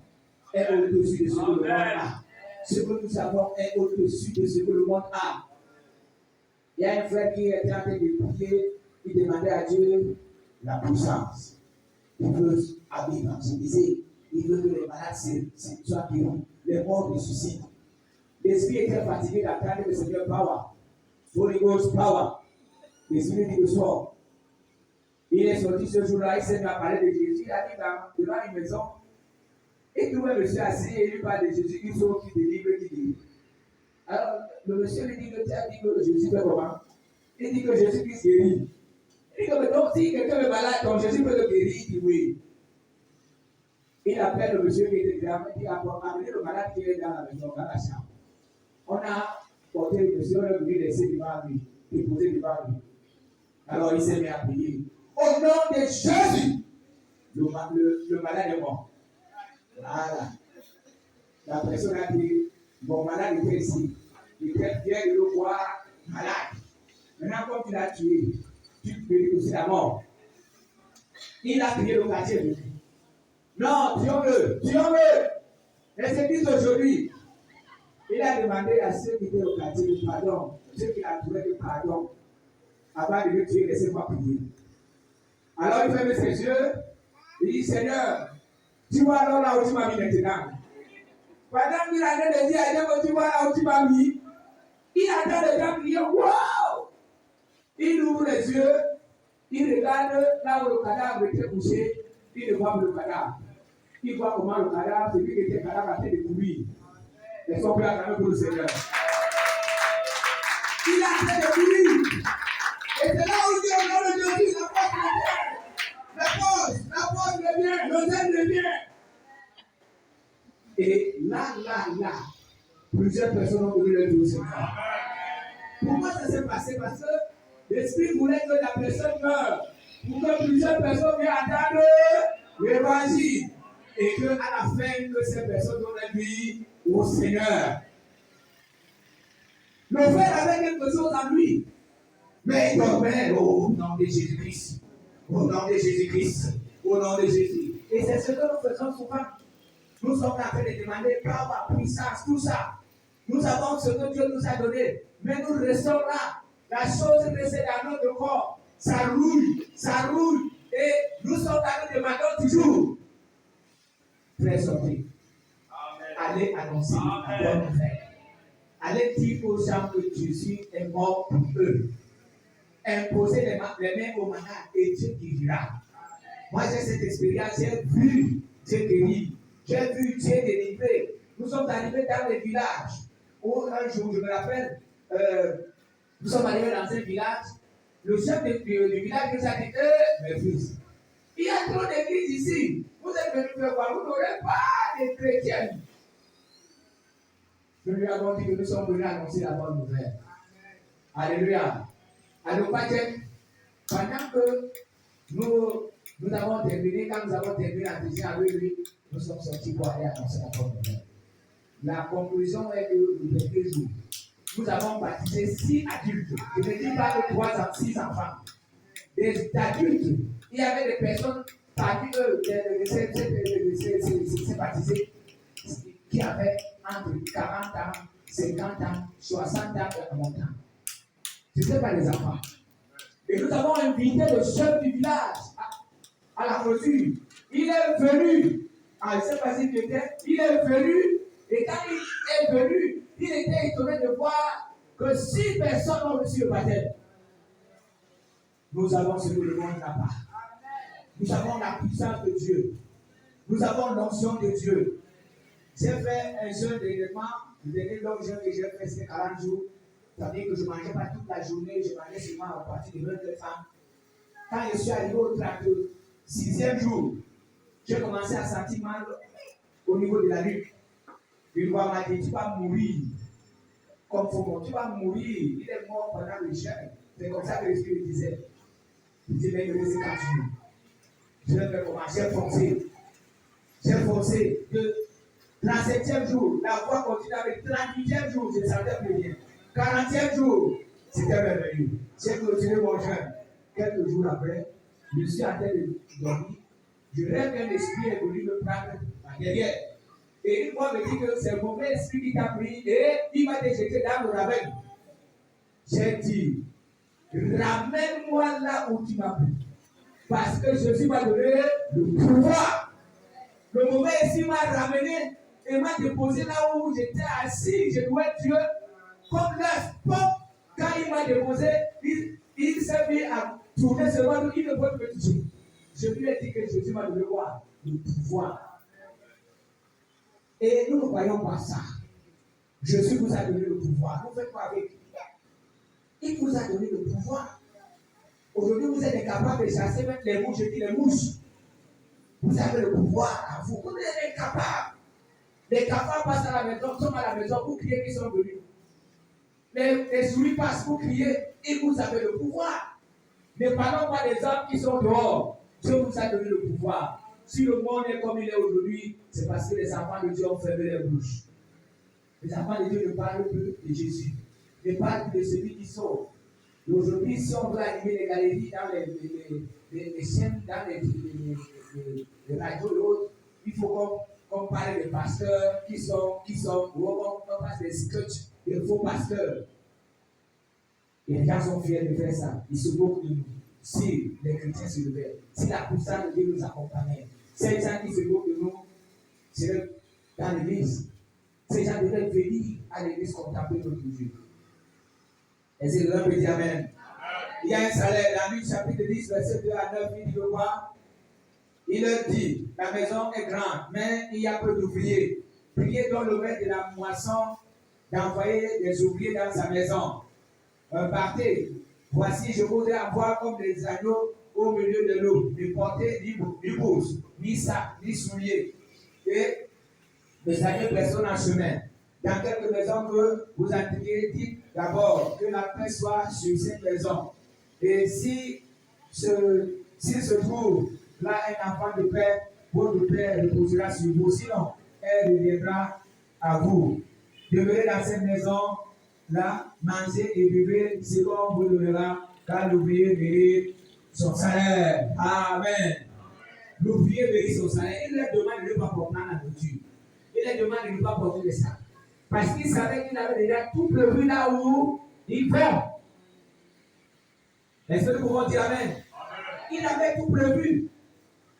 est au-dessus de ce que le monde a. Ce que nous avons est au-dessus de ce que le monde a. Il y a un frère qui était en train de prier, il demandait à Dieu la puissance. Il veut vivre. Je disais, il veut que les malades soient guéris, les morts ressuscitent. L'esprit était fatigué d'attendre le Seigneur Power. Holy Ghost Power. L'esprit dit le soir. Il est sorti ce jour-là, il s'est mis à parler de Jésus. Il a dit devant une maison, il trouvait le monsieur assis et il lui parle de Jésus qui sauve, qui délivre, qui guérit. Alors, le monsieur lui dit que tu as dit que Jésus fait comment? Il dit que Jésus-Christ guérit. Il dit que donc, si quelqu'un est malade, donc Jésus peut le guérir. Il dit oui. Il appelle le monsieur qui était grave, il dit amenez le malade qui est dans la maison, dans la chambre. On a porté le monsieur, on a voulu laisser devant lui, déposer devant lui. Alors il s'est mis à prier. Au nom de Jésus, le malade est mort. Voilà. La personne a dit, mon malade était ici. Il était fier de le voir malade. Maintenant, comme tu l'as tué, tu peux aussi la mort. Il a crié le quartier. Non, tuons-le, tuons-le. Et c'est dit aujourd'hui. Il a demandé à ceux qui étaient au quartier de pardon, ceux qui l'entouraient de pardon, avant de le tuer, laissez-moi prier. Alors il ferme ses yeux, il dit, Seigneur, tu vois alors là où tu m'as mis maintenant. Pendant qu'il a de dire à Dieu que tu vois là où tu m'as mis, il attend les gens crier, wow! Il ouvre les yeux, il regarde là où le cadavre était couché, il ne voit pas le cadavre. Il voit comment le cadavre, celui qui était cadavre, a fait des courir. Les sont prêts à travailler pour le Seigneur. Il a fait des courir. Et c'est là où Dieu a donné de Jésus, la force revient, le zèle revient. Et là, plusieurs personnes ont donné leur vie au Seigneur. Pourquoi ça s'est passé? Parce que l'Esprit voulait que la personne meure. Pour que plusieurs personnes viennent attendre l'évangile. Et qu'à la fin, que ces personnes donnent leur vie au Seigneur. Le frère avait quelque chose en lui. Mais il dormait au nom de Jésus-Christ. Au nom de Jésus-Christ. Au nom de Jésus. Et c'est ce que nous faisons souvent. Nous sommes en train de demander par puissance, tout ça. Nous avons ce que Dieu nous a donné. Mais nous restons là. La chose reste dans notre corps. Ça roule, ça roule. Et nous sommes là, nous demandons toujours. Frère, sortez. Allez annoncer la bonne nouvelle. Allez dire aux gens que Jésus est mort pour eux. Imposez les mains aux malades et Dieu guérira. Moi, j'ai cette expérience. J'ai vu Dieu guérir. J'ai vu Dieu délivrer. Nous sommes arrivés dans les villages. Où un jour, je me rappelle, nous sommes arrivés dans un village. le chef du village nous a dit, mes fils, il y a trop d'églises ici. Vous êtes venus faire quoi? Vous n'aurez pas de chrétiens. Nous lui avons dit que nous sommes venus annoncer la bonne nouvelle. Alléluia. Alors, pendant que nous avons terminé, quand nous avons terminé l'entretien avec lui, nous sommes sortis pour aller annoncer la bonne nouvelle. La conclusion est que le dernier jour, nous avons baptisé 6 adultes. Je ne dis pas que 3 ans, 6 enfants. Des adultes. Il y avait des personnes parmi eux, ces baptisés, qui avaient entre 40 ans, 50 ans, 60 ans et longtemps. Ce n'étaient pas des enfants. Et nous avons invité le chef du village à la clôture. Il est venu. Je ne sais pas s'il était. Il est venu. Et quand il est venu, il était étonné de voir que 6 personnes ont reçu le baptême. Nous avons ce que le monde n'a pas. Nous avons la puissance de Dieu. Nous avons l'onction de Dieu. J'ai fait un jeûne d'événement. Le dernier long jeûne que j'ai fait, c'était 40 jours. Ça veut dire que je ne mangeais pas toute la journée. Je mangeais seulement à partir de 22 ans. Quand je suis arrivé au 36e jour, j'ai commencé à sentir mal au niveau de la nuque. Une voix m'a dit, tu vas mourir. Comme Fomon, tu vas mourir. Il est mort pendant le jeûne. C'est comme ça que l'Esprit me disait. Il dit, mais il me laisse 4 jours. Je vais commencer à forcer. J'ai forcé. Le 37e jour, la voix continue avec 38e jour, je ne sentais plus rien. 40e jour, c'était merveilleux. J'ai continué mon jeûne. Quelques jours après, je suis en train de dormir. Je rêve qu'un esprit est venu me prendre derrière. Et une fois me dit que c'est le mauvais esprit qui t'a pris et il m'a déjeté dans le ravin. J'ai dit, ramène-moi là où tu m'as pris. Parce que Jésus m'a donné le pouvoir. Le mauvais esprit m'a ramené et m'a déposé là où j'étais assis. Je louais Dieu. Comme là, quand il m'a déposé, il s'est mis à tourner seulement, donc il ne peut me toucher. Je lui ai dit que Jésus m'a donné quoi? Le pouvoir. Et nous ne croyons pas ça. Jésus vous a donné le pouvoir. Vous faites quoi avec? Il vous a donné le pouvoir. Aujourd'hui, vous êtes incapable de chasser même les mouches. Je dis les mouches. Vous avez le pouvoir à vous. Vous êtes incapable. Les cafards passent à la maison, sont à la maison, vous criez qu'ils sont venus. Les souris passent, vous criez, et vous avez le pouvoir. Ne parlons pas des hommes qui sont dehors. Dieu vous a donné le pouvoir. Si le monde est comme il est aujourd'hui, c'est parce que les enfants de Dieu ont fermé les bouches. Les enfants de Dieu ne parlent plus de Jésus. Ne parlent plus de celui qui sauve. Et aujourd'hui, si on veut animer les galeries dans les chaînes, dans les radios et autres, il faut qu'on parle des pasteurs qui sont, ou on passe des sketchs, des faux pasteurs. Et les gens sont fiers de faire ça. Ils se moquent de nous. Si les chrétiens se levaient, si la puissance de Dieu nous accompagnait, ces gens qui se moquent de nous, c'est dans l'église. Ces gens devraient venir à l'église contempler notre Dieu. Et c'est l'homme qui dit Amen. Il y a un salaire dans Luc chapitre 10, verset 2 à 9, il dit quoi? Il leur dit, la maison est grande, mais il y a peu d'ouvriers. Priez donc le maître de la moisson d'envoyer des ouvriers dans sa maison. Partez, voici, je voudrais avoir comme des agneaux au milieu de l'eau, ne porter ni bourse, ni sac, ni souliers. Et les agneaux personne en chemin. Dans quelques maisons que vous entrez, dites d'abord que la paix soit sur cette maison. Et si se trouve là un enfant de paix, votre paix reposera sur vous. Sinon, elle reviendra à vous. Demeurez dans cette maison, là, mangez et buvez selon vous donnera, car l'ouvrier mérite son salaire. Amen. L'ouvrier mérite son salaire. Il leur demande de ne pas porter la nourriture. Il leur demande de ne pas porter le sac. Parce qu'il savait qu'il avait déjà tout prévu là où il va. Est-ce que nous pouvons dire Amen? Il avait tout prévu.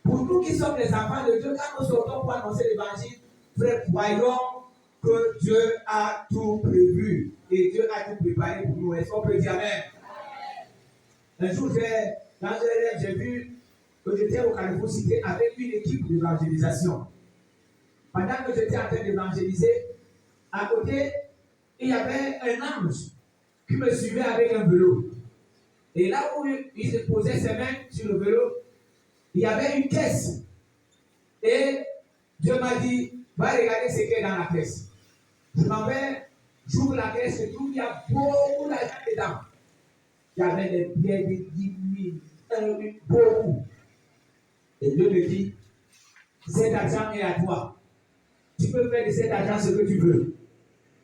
Pour nous qui sommes les enfants de Dieu, quand nous sortons pour annoncer l'évangile, frère, voyons que Dieu a tout prévu. Et Dieu a tout préparé pour nous. Est-ce qu'on peut dire Amen? Un jour, dans un rêve, j'ai vu que j'étais au Carrefour Cité avec une équipe d'évangélisation. Pendant que j'étais en train d'évangéliser, à côté, il y avait un ange qui me suivait avec un vélo. Et là où il se posait ses mains sur le vélo, il y avait une caisse. Et Dieu m'a dit, va regarder ce qu'il y a dans la caisse. Je m'en vais, j'ouvre la caisse, je trouve qu'il y a beaucoup d'argent dedans. Il y avait des billets de 10 000, 1 000, beaucoup. Et Dieu me dit, cet argent est à toi. Tu peux faire de cet argent ce que tu veux.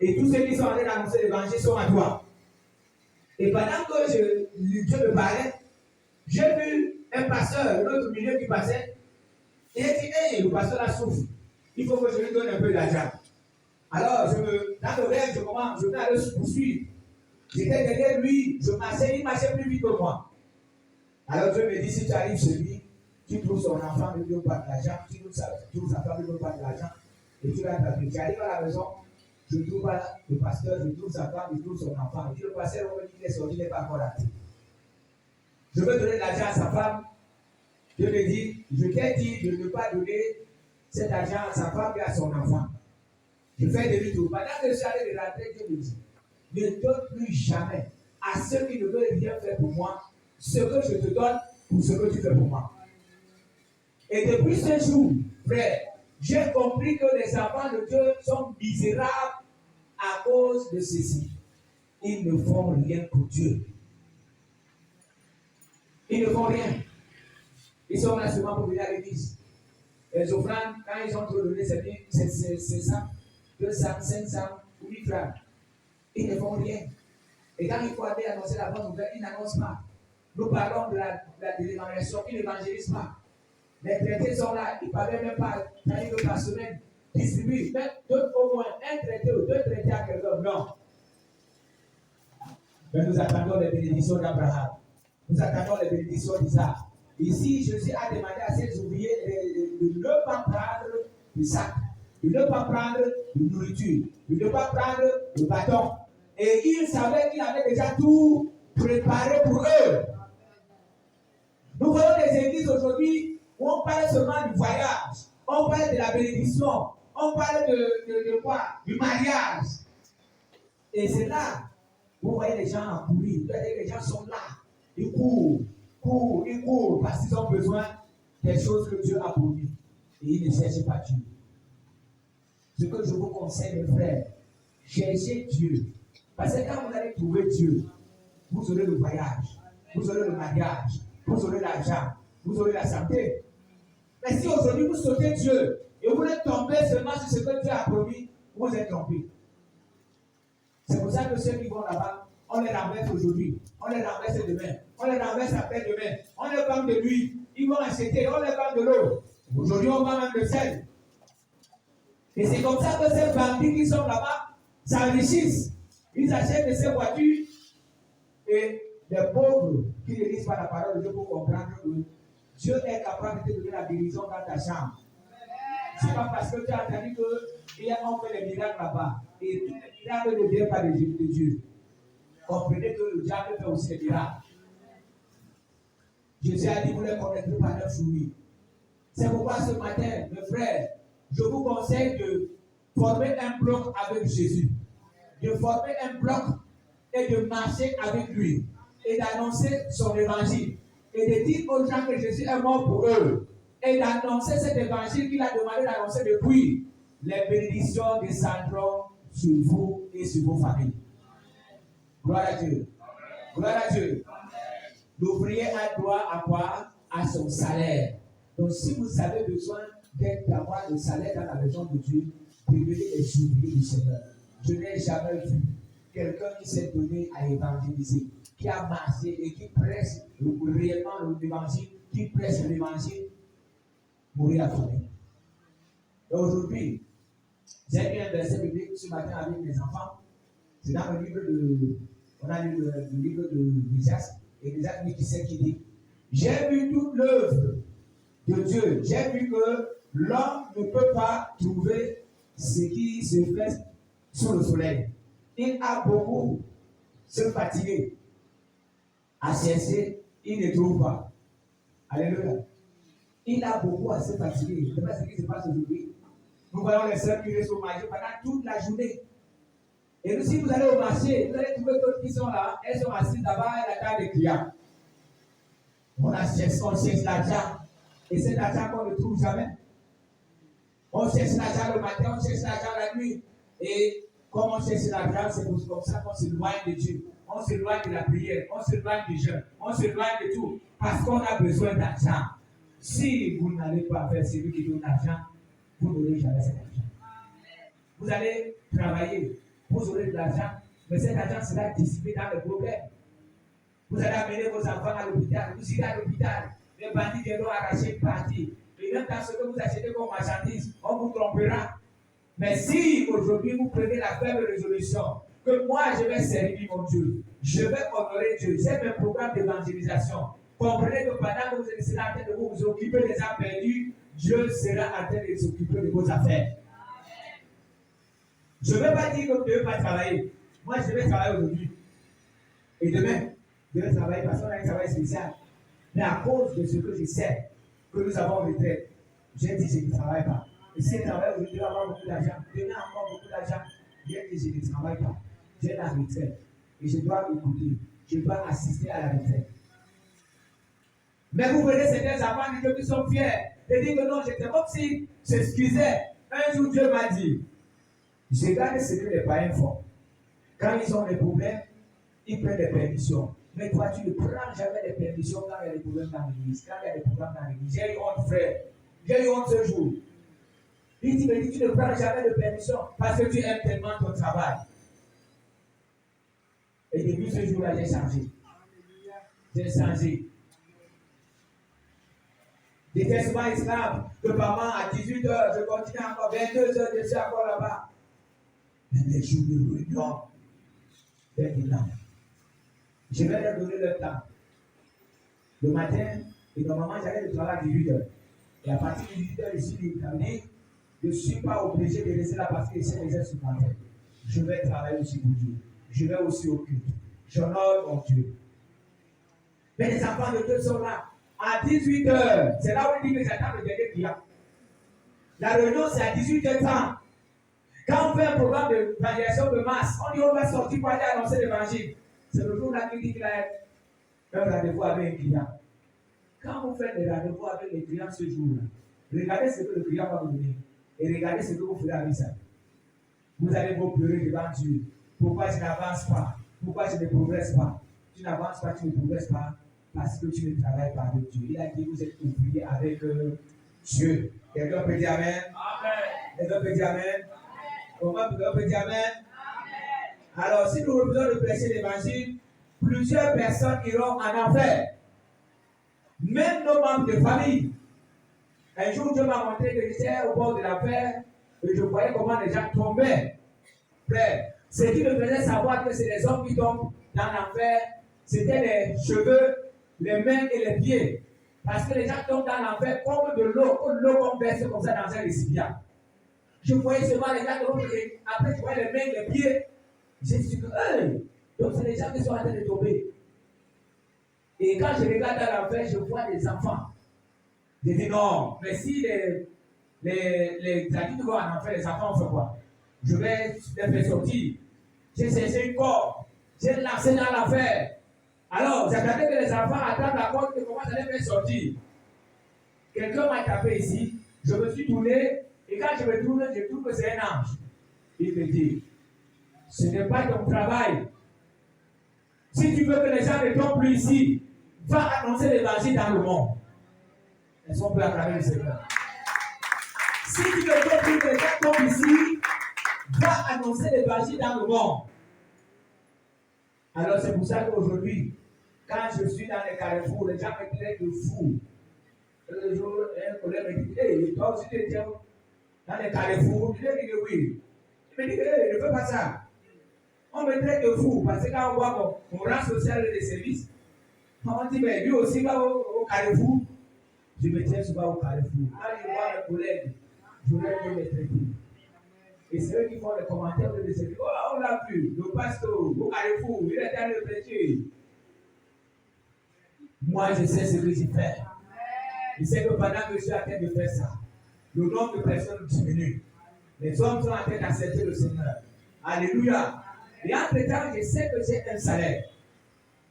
Et tous ceux qui sont en train d'annoncer l'évangile sont à toi. Et pendant que Dieu me parlait, j'ai vu un pasteur, un autre milieu qui passait. Il a dit, hey, le pasteur là souffre. Il faut que je lui donne un peu d'argent. Alors, dans le rêve, je vais aller le poursuivre. J'étais derrière lui, il marchait plus vite que moi. Alors Dieu me dit, si tu arrives chez lui, tu trouves son enfant, ne lui donne pas de l'argent, tu trouves sa femme, ne lui donne pas de l'argent, et tu vas t'appeler. Tu arrives à la maison, je ne trouve pas le pasteur, je trouve sa femme, je trouve son enfant. Il dit, le pasteur, on me dit qu'il est sorti, il n'est pas encore rentré. Je veux donner de l'argent à sa femme. Dieu me dit, je t'ai dit de ne pas donner cet argent à sa femme et à son enfant. Je fais demi-tour. Pendant que je suis allé de rentrer, Dieu me dit, ne donne plus jamais à ceux qui ne veulent rien faire pour moi ce que je te donne pour ce que tu fais pour moi. Et depuis ce jour, frère, j'ai compris que les enfants de Dieu sont misérables à cause de ceci. Ils ne font rien pour Dieu. Ils ne font rien. Ils sont là seulement pour venir à l'église. Les offrandes, quand ils ont trop donné, c'est 100, 200, 500 ou 1000 francs. Ils ne font rien. Et quand il faut aller annoncer la bonne nouvelle, ils n'annoncent pas. Nous parlons de l'évangélisation, ils n'évangélisent pas. Les traités sont là, ils ne parlent même pas, quand ils veulent par semaine, distribuent. Donne au moins un traité ou 2 traités à quelqu'un. Non. Mais nous attendons les bénédictions d'Abraham. Nous attendons les bénédictions d'Isaac. Ici, Jésus a demandé à ses ouvriers de ne pas prendre le sac, de ne pas prendre de nourriture, de ne pas prendre le bâton. Et il savait qu'il avait déjà tout préparé pour eux. Nous voyons des églises aujourd'hui où on parle seulement du voyage, on parle de la bénédiction, on parle de quoi? Du mariage. Et c'est là où vous voyez les gens courir. Les gens sont là, ils courent parce qu'ils ont besoin des choses que Dieu a promis. Et ils ne cherchent pas Dieu. Ce que je vous conseille, mes frères, cherchez Dieu. Parce que quand vous allez trouver Dieu, vous aurez le voyage, vous aurez le mariage, vous aurez l'argent, vous aurez la santé. Mais si aujourd'hui vous sautez Dieu et vous voulez tomber seulement sur ce que Dieu a promis, vous êtes trompé. C'est pour ça que ceux qui vont là-bas, on les renverse aujourd'hui, on les renverse demain, on les renverse après-demain, on les vend de l'huile, ils vont acheter, on les vend de l'eau. Aujourd'hui, on vend même le sel. Et c'est comme ça que ces bandits qui sont là-bas s'enrichissent. Ils achètent de ces voitures et les pauvres qui ne lisent pas la parole de Dieu pour comprendre que Dieu est capable de te donner la guérison dans ta chambre. Ce n'est pas parce que tu as entendu qu'on fait les miracles là-bas. Et tous les miracles ne viennent pas de Dieu. Comprenez que le diable fait aussi des miracles. Jésus a dit, vous les connaîtrez par leurs fruits. C'est pourquoi ce matin, mes frères, je vous conseille de former un bloc avec Jésus. De former un bloc et de marcher avec lui. Et d'annoncer son évangile. Et de dire aux gens que Jésus est mort pour eux. Et d'annoncer cet évangile qu'il a demandé d'annoncer depuis. Les bénédictions descendront sur vous et sur vos familles. Gloire à Dieu. Gloire à Dieu. L'ouvrier a droit à quoi? À son salaire. Donc si vous avez besoin d'avoir le salaire dans la maison de Dieu, prévenez les ouvriers du Seigneur. Je n'ai jamais vu quelqu'un qui s'est donné à évangéliser, qui a marché et qui presse réellement l'évangile, qui presse l'évangile, mourir à famille. Aujourd'hui, j'ai lu un verset biblique ce matin avec mes enfants. C'est dans le livre on a lu le livre d'Ésaïe, et Ésaïe qui dit, j'ai vu toute l'œuvre de Dieu. J'ai vu que l'homme ne peut pas trouver ce qui se fait sous le soleil. Il a beaucoup se fatiguer à chercher, il ne trouve pas. Alléluia. Il a beaucoup à se fatiguer. Je ne sais pas ce qui se passe aujourd'hui. Nous voyons les sœurs qui restent au marché pendant toute la journée. Et si vous allez au marché, vous allez trouver d'autres qui sont là, elles sont assises là-bas, elles attendent des clients. On cherche l'argent. Et cet argent qu'on ne trouve jamais. On cherche l'argent le matin, on cherche l'argent la nuit. Et comme on cherche l'argent, c'est comme ça qu'on s'éloigne de Dieu. On s'éloigne de la prière, on s'éloigne du jeûne, on s'éloigne de tout. Parce qu'on a besoin d'argent. Si vous n'allez pas faire celui qui donne l'argent, vous n'aurez jamais cet argent. Vous allez travailler, vous aurez de l'argent, mais cet argent sera dissipé dans le problème. Vous allez amener vos enfants à l'hôpital, vous irez à l'hôpital, les bandits viendront arracher une partie. Et même dans ce que vous achetez comme marchandise, on vous trompera. Mais si aujourd'hui vous prenez la ferme résolution que moi je vais servir mon Dieu, je vais honorer Dieu, j'ai un programme d'évangélisation. Comprenez que pendant que vous êtes en train de vous occuper des âmes perdues, Dieu sera en train de s'occuper de vos affaires. Je ne vais pas dire que vous ne devez pas travailler. Moi, je vais travailler aujourd'hui. Et demain, je vais travailler parce qu'on a un travail spécial. Mais à cause de ce que je sais, que nous avons en retraite, j'ai dit je ne travaille pas. Et si je travaille aujourd'hui, je vais avoir beaucoup d'argent. Demain, encore beaucoup d'argent. J'ai dit je ne travaille pas. J'ai la retraite. Et je dois écouter. Je dois assister à la retraite. Mais vous voyez certains enfants de Dieu qui sont fiers de dire que non, j'étais comme si s'excusaient. Un jour, Dieu m'a dit, je regarde ce que les païens font. Quand ils ont des problèmes, ils prennent des permissions. Mais toi, tu ne prends jamais des permissions quand il y a des problèmes dans l'église. Quand il y a des problèmes dans l'église, j'ai eu honte, frère. J'ai eu honte ce jour. Il dit, mais tu ne prends jamais de permission parce que tu aimes tellement ton travail. Et depuis ce jour-là, j'ai changé. J'ai changé. J'étais souvent esclave de maman à 18h, je continue encore 22h, je suis encore là-bas. Mais les jours de réunion, maintenant, je vais leur donner le temps. Le matin, et normalement, j'allais le travail à 18h. Et à partir de 18h, je suis terminé. Je ne suis pas obligé de rester là parce que c'est les heures supplémentaires. Je vais travailler aussi pour Dieu. Je vais aussi au culte. J'honore mon Dieu. Mais les enfants de Dieu sont là. À 18h, c'est là où il dit que j'attends le dernier client. La réunion, c'est à 18h30. Quand on fait un programme de d'évangélisation de masse, on dit on va sortir pour aller annoncer l'évangile. C'est le jour-là qu'il dit qu'il a un rendez-vous avec un client. Quand vous faites des rendez-vous avec les clients ce jour-là, regardez ce que le client va vous donner. Et regardez ce que vous ferez avec ça. Vous allez vous pleurer devant Dieu. Pourquoi tu n'avances pas? Pourquoi tu ne progresses pas? Tu n'avances pas, tu ne progresses pas parce que tu ne travailles pas avec Dieu. Il a dit que vous êtes oubliés avec Dieu. Quelqu'un peut dire Amen? Amen. Quelqu'un peut dire Amen? Comment quelqu'un peut dire Amen? Alors, si nous refusons de prêcher l'évangile, plusieurs personnes iront en enfer. Même nos membres de famille. Un jour, Dieu m'a montré que j'étais au bord de l'enfer et je voyais comment les gens tombaient. Frère, ce qui me faisait savoir que c'est les hommes qui tombent dans l'enfer, c'était les cheveux, les mains et les pieds. Parce que les gens tombent dans l'enfer comme de l'eau qu'on verse comme ça dans un récipient. Je voyais seulement les gens de l'autre et après je voyais les mains, les pieds. J'ai dit que, hey, donc c'est les gens qui sont en train de tomber. Et quand je regarde dans l'enfer, je vois des enfants. Je dis non, mais si les adultes vont en enfer, les enfants, on fait quoi? Je vais les faire sortir. J'ai cherché une corde, j'ai lancé dans l'enfer. Alors, j'attendais que les enfants attendent la corde et commencent à les faire sortir. Quelqu'un m'a tapé ici, je me suis tourné, et quand je me tourne, je trouve que c'est un ange. Il me dit, ce n'est pas ton travail. Si tu veux que les gens ne tombent plus ici, va annoncer l'évangile dans le monde. Est-ce qu'on peut acclamer le Seigneur? Si tu ne veux plus que les gens tombent ici, va annoncer l'évangile dans le monde. Alors c'est pour ça qu'aujourd'hui, quand je suis dans les carrefours, les gens me traitent de fou. Le jour, un collègue me dit, hey, toi aussi tu es dans les carrefours. Je lui dis que oui. Il me dit que hey, ne fais pas ça. On me traite de fou parce que quand on voit mon rang social de service, on dit, mais lui aussi va au carrefour. Je me tiens souvent au carrefour. Quand je vois mes collègues, je vais les traiter. Et c'est eux qui font les commentaires de ces oh, on l'a vu, le pasteur, au carrefour, il est dans le prêcher. Moi, je sais ce que j'ai fait. Je sais que pendant que je suis en train de faire ça, le nombre de personnes diminue. Les hommes sont en train d'accepter le Seigneur. Alléluia. Et entre-temps, je sais que j'ai un salaire.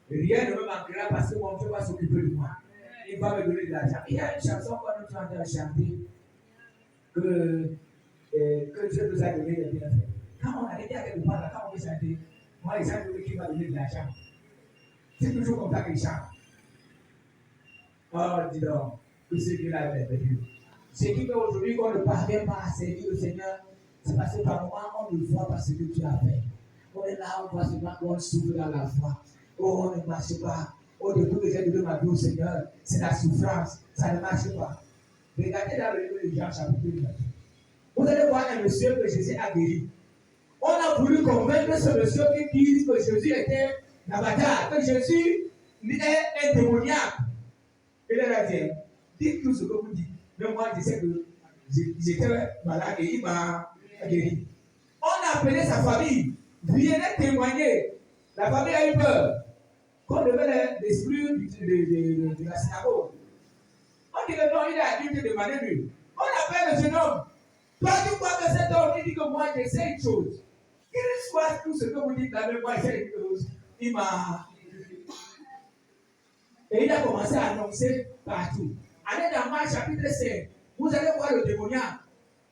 Et rien ne me manquera parce que mon Dieu va s'occuper de moi. il va me donner de l'argent. Il y a une chanson qu'on est en train de chanter que Dieu nous a donné des bienfaits. Quand on a été à quelque part, là, quand on veut chanter, moi, les gens disent qu'il m'a donné de l'argent. C'est toujours comme ça qu'ils chantent. Oh, dis donc, que ce Dieu-là est merveilleux. Ce qui fait aujourd'hui qu'on ne parvient pas à servir le Seigneur, c'est parce que par moment, on ne voit pas ce que tu as fait. On est là, on voit seulement qu'on souffre dans la foi. Oh, on ne marche pas. Oh, depuis que j'ai donné ma vie au Seigneur, c'est la souffrance. Ça ne marche pas. Regardez dans le livre de Jean, chapitre 9. Vous allez voir un monsieur que Jésus a guéri. On a voulu convaincre ce monsieur qui dit que Jésus était l'abatard, que Jésus est un démoniaque. Il a dit, dites tout ce que vous dites. Mais moi, je sais que j'étais malade et il m'a guéri. On a appelé sa famille, venez témoigner. La famille a eu peur. Qu'on devait l'exclure de la synagogue. On dit que non, il est adulte de manière nulle. On appelle le jeune homme. Toi, tu crois que cet homme, il dit que moi, je sais une chose. Qu'il soit tout ce que vous dites là, mais moi, je sais une chose. Il m'a. Et il a commencé à annoncer partout. Allez dans Marc chapitre 5, vous allez voir le démoniaque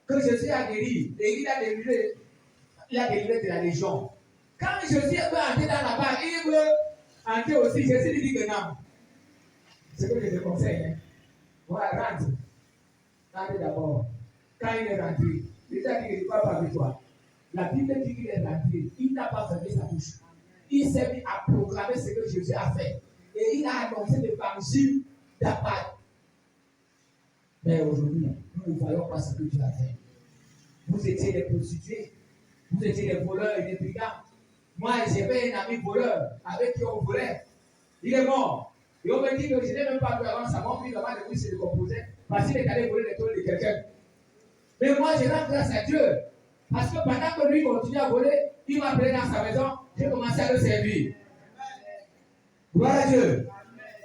que Jésus a guéri. Et il a délivré de la légion. Quand Jésus veut entrer dans la barre, il veut entrer aussi. Jésus lui dit que non. C'est ce que je te conseille. Hein. Voilà, rentre. Rentre d'abord. Quand il est rentré, il a dit qu'il ne va pas avec toi. La Bible dit qu'il est rentré. Il n'a pas fermé sa bouche. Il s'est mis à proclamer ce que Jésus a fait. Et il a annoncé l'évangile d'appart. Mais aujourd'hui, nous ne voyons pas ce que Dieu a fait. Vous étiez des prostituées. Vous étiez des voleurs et des brigands. Moi, j'avais un ami voleur avec qui on volait. Il est mort. Et on me dit que je n'ai même pas pu avant sa mort, puis avant de lui se décomposer, parce qu'il est allé voler les tôles de quelqu'un. Mais moi, je rends grâce à Dieu. Parce que pendant que lui continue à voler, il m'a appelé dans sa maison, j'ai commencé à le servir. Gloire à Dieu.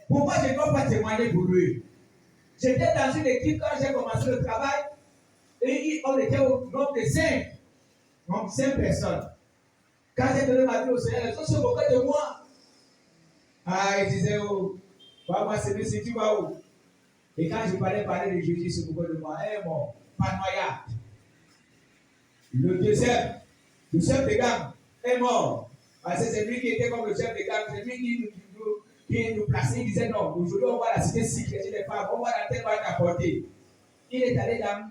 Pourquoi je ne dois pas témoigner pour lui? J'étais dans une équipe quand j'ai commencé le travail, et on était au nombre de 5. Donc 5 personnes. Quand j'ai donné ma vie au Seigneur, les autres se moquaient de moi. Ah, ils disaient, oh, moi, c'est lui, si tu vas où? Et quand je parlais de Jésus, ils se moquaient de moi. Eh bon, pas noyade. Le deuxième, le chef de gang, est mort. Parce que c'est lui qui était comme le chef de gang, c'est lui qui nous plaçait. Il disait non, aujourd'hui on va la cité sécurité des femmes, on va la tête va t'apporter. Il est allé dans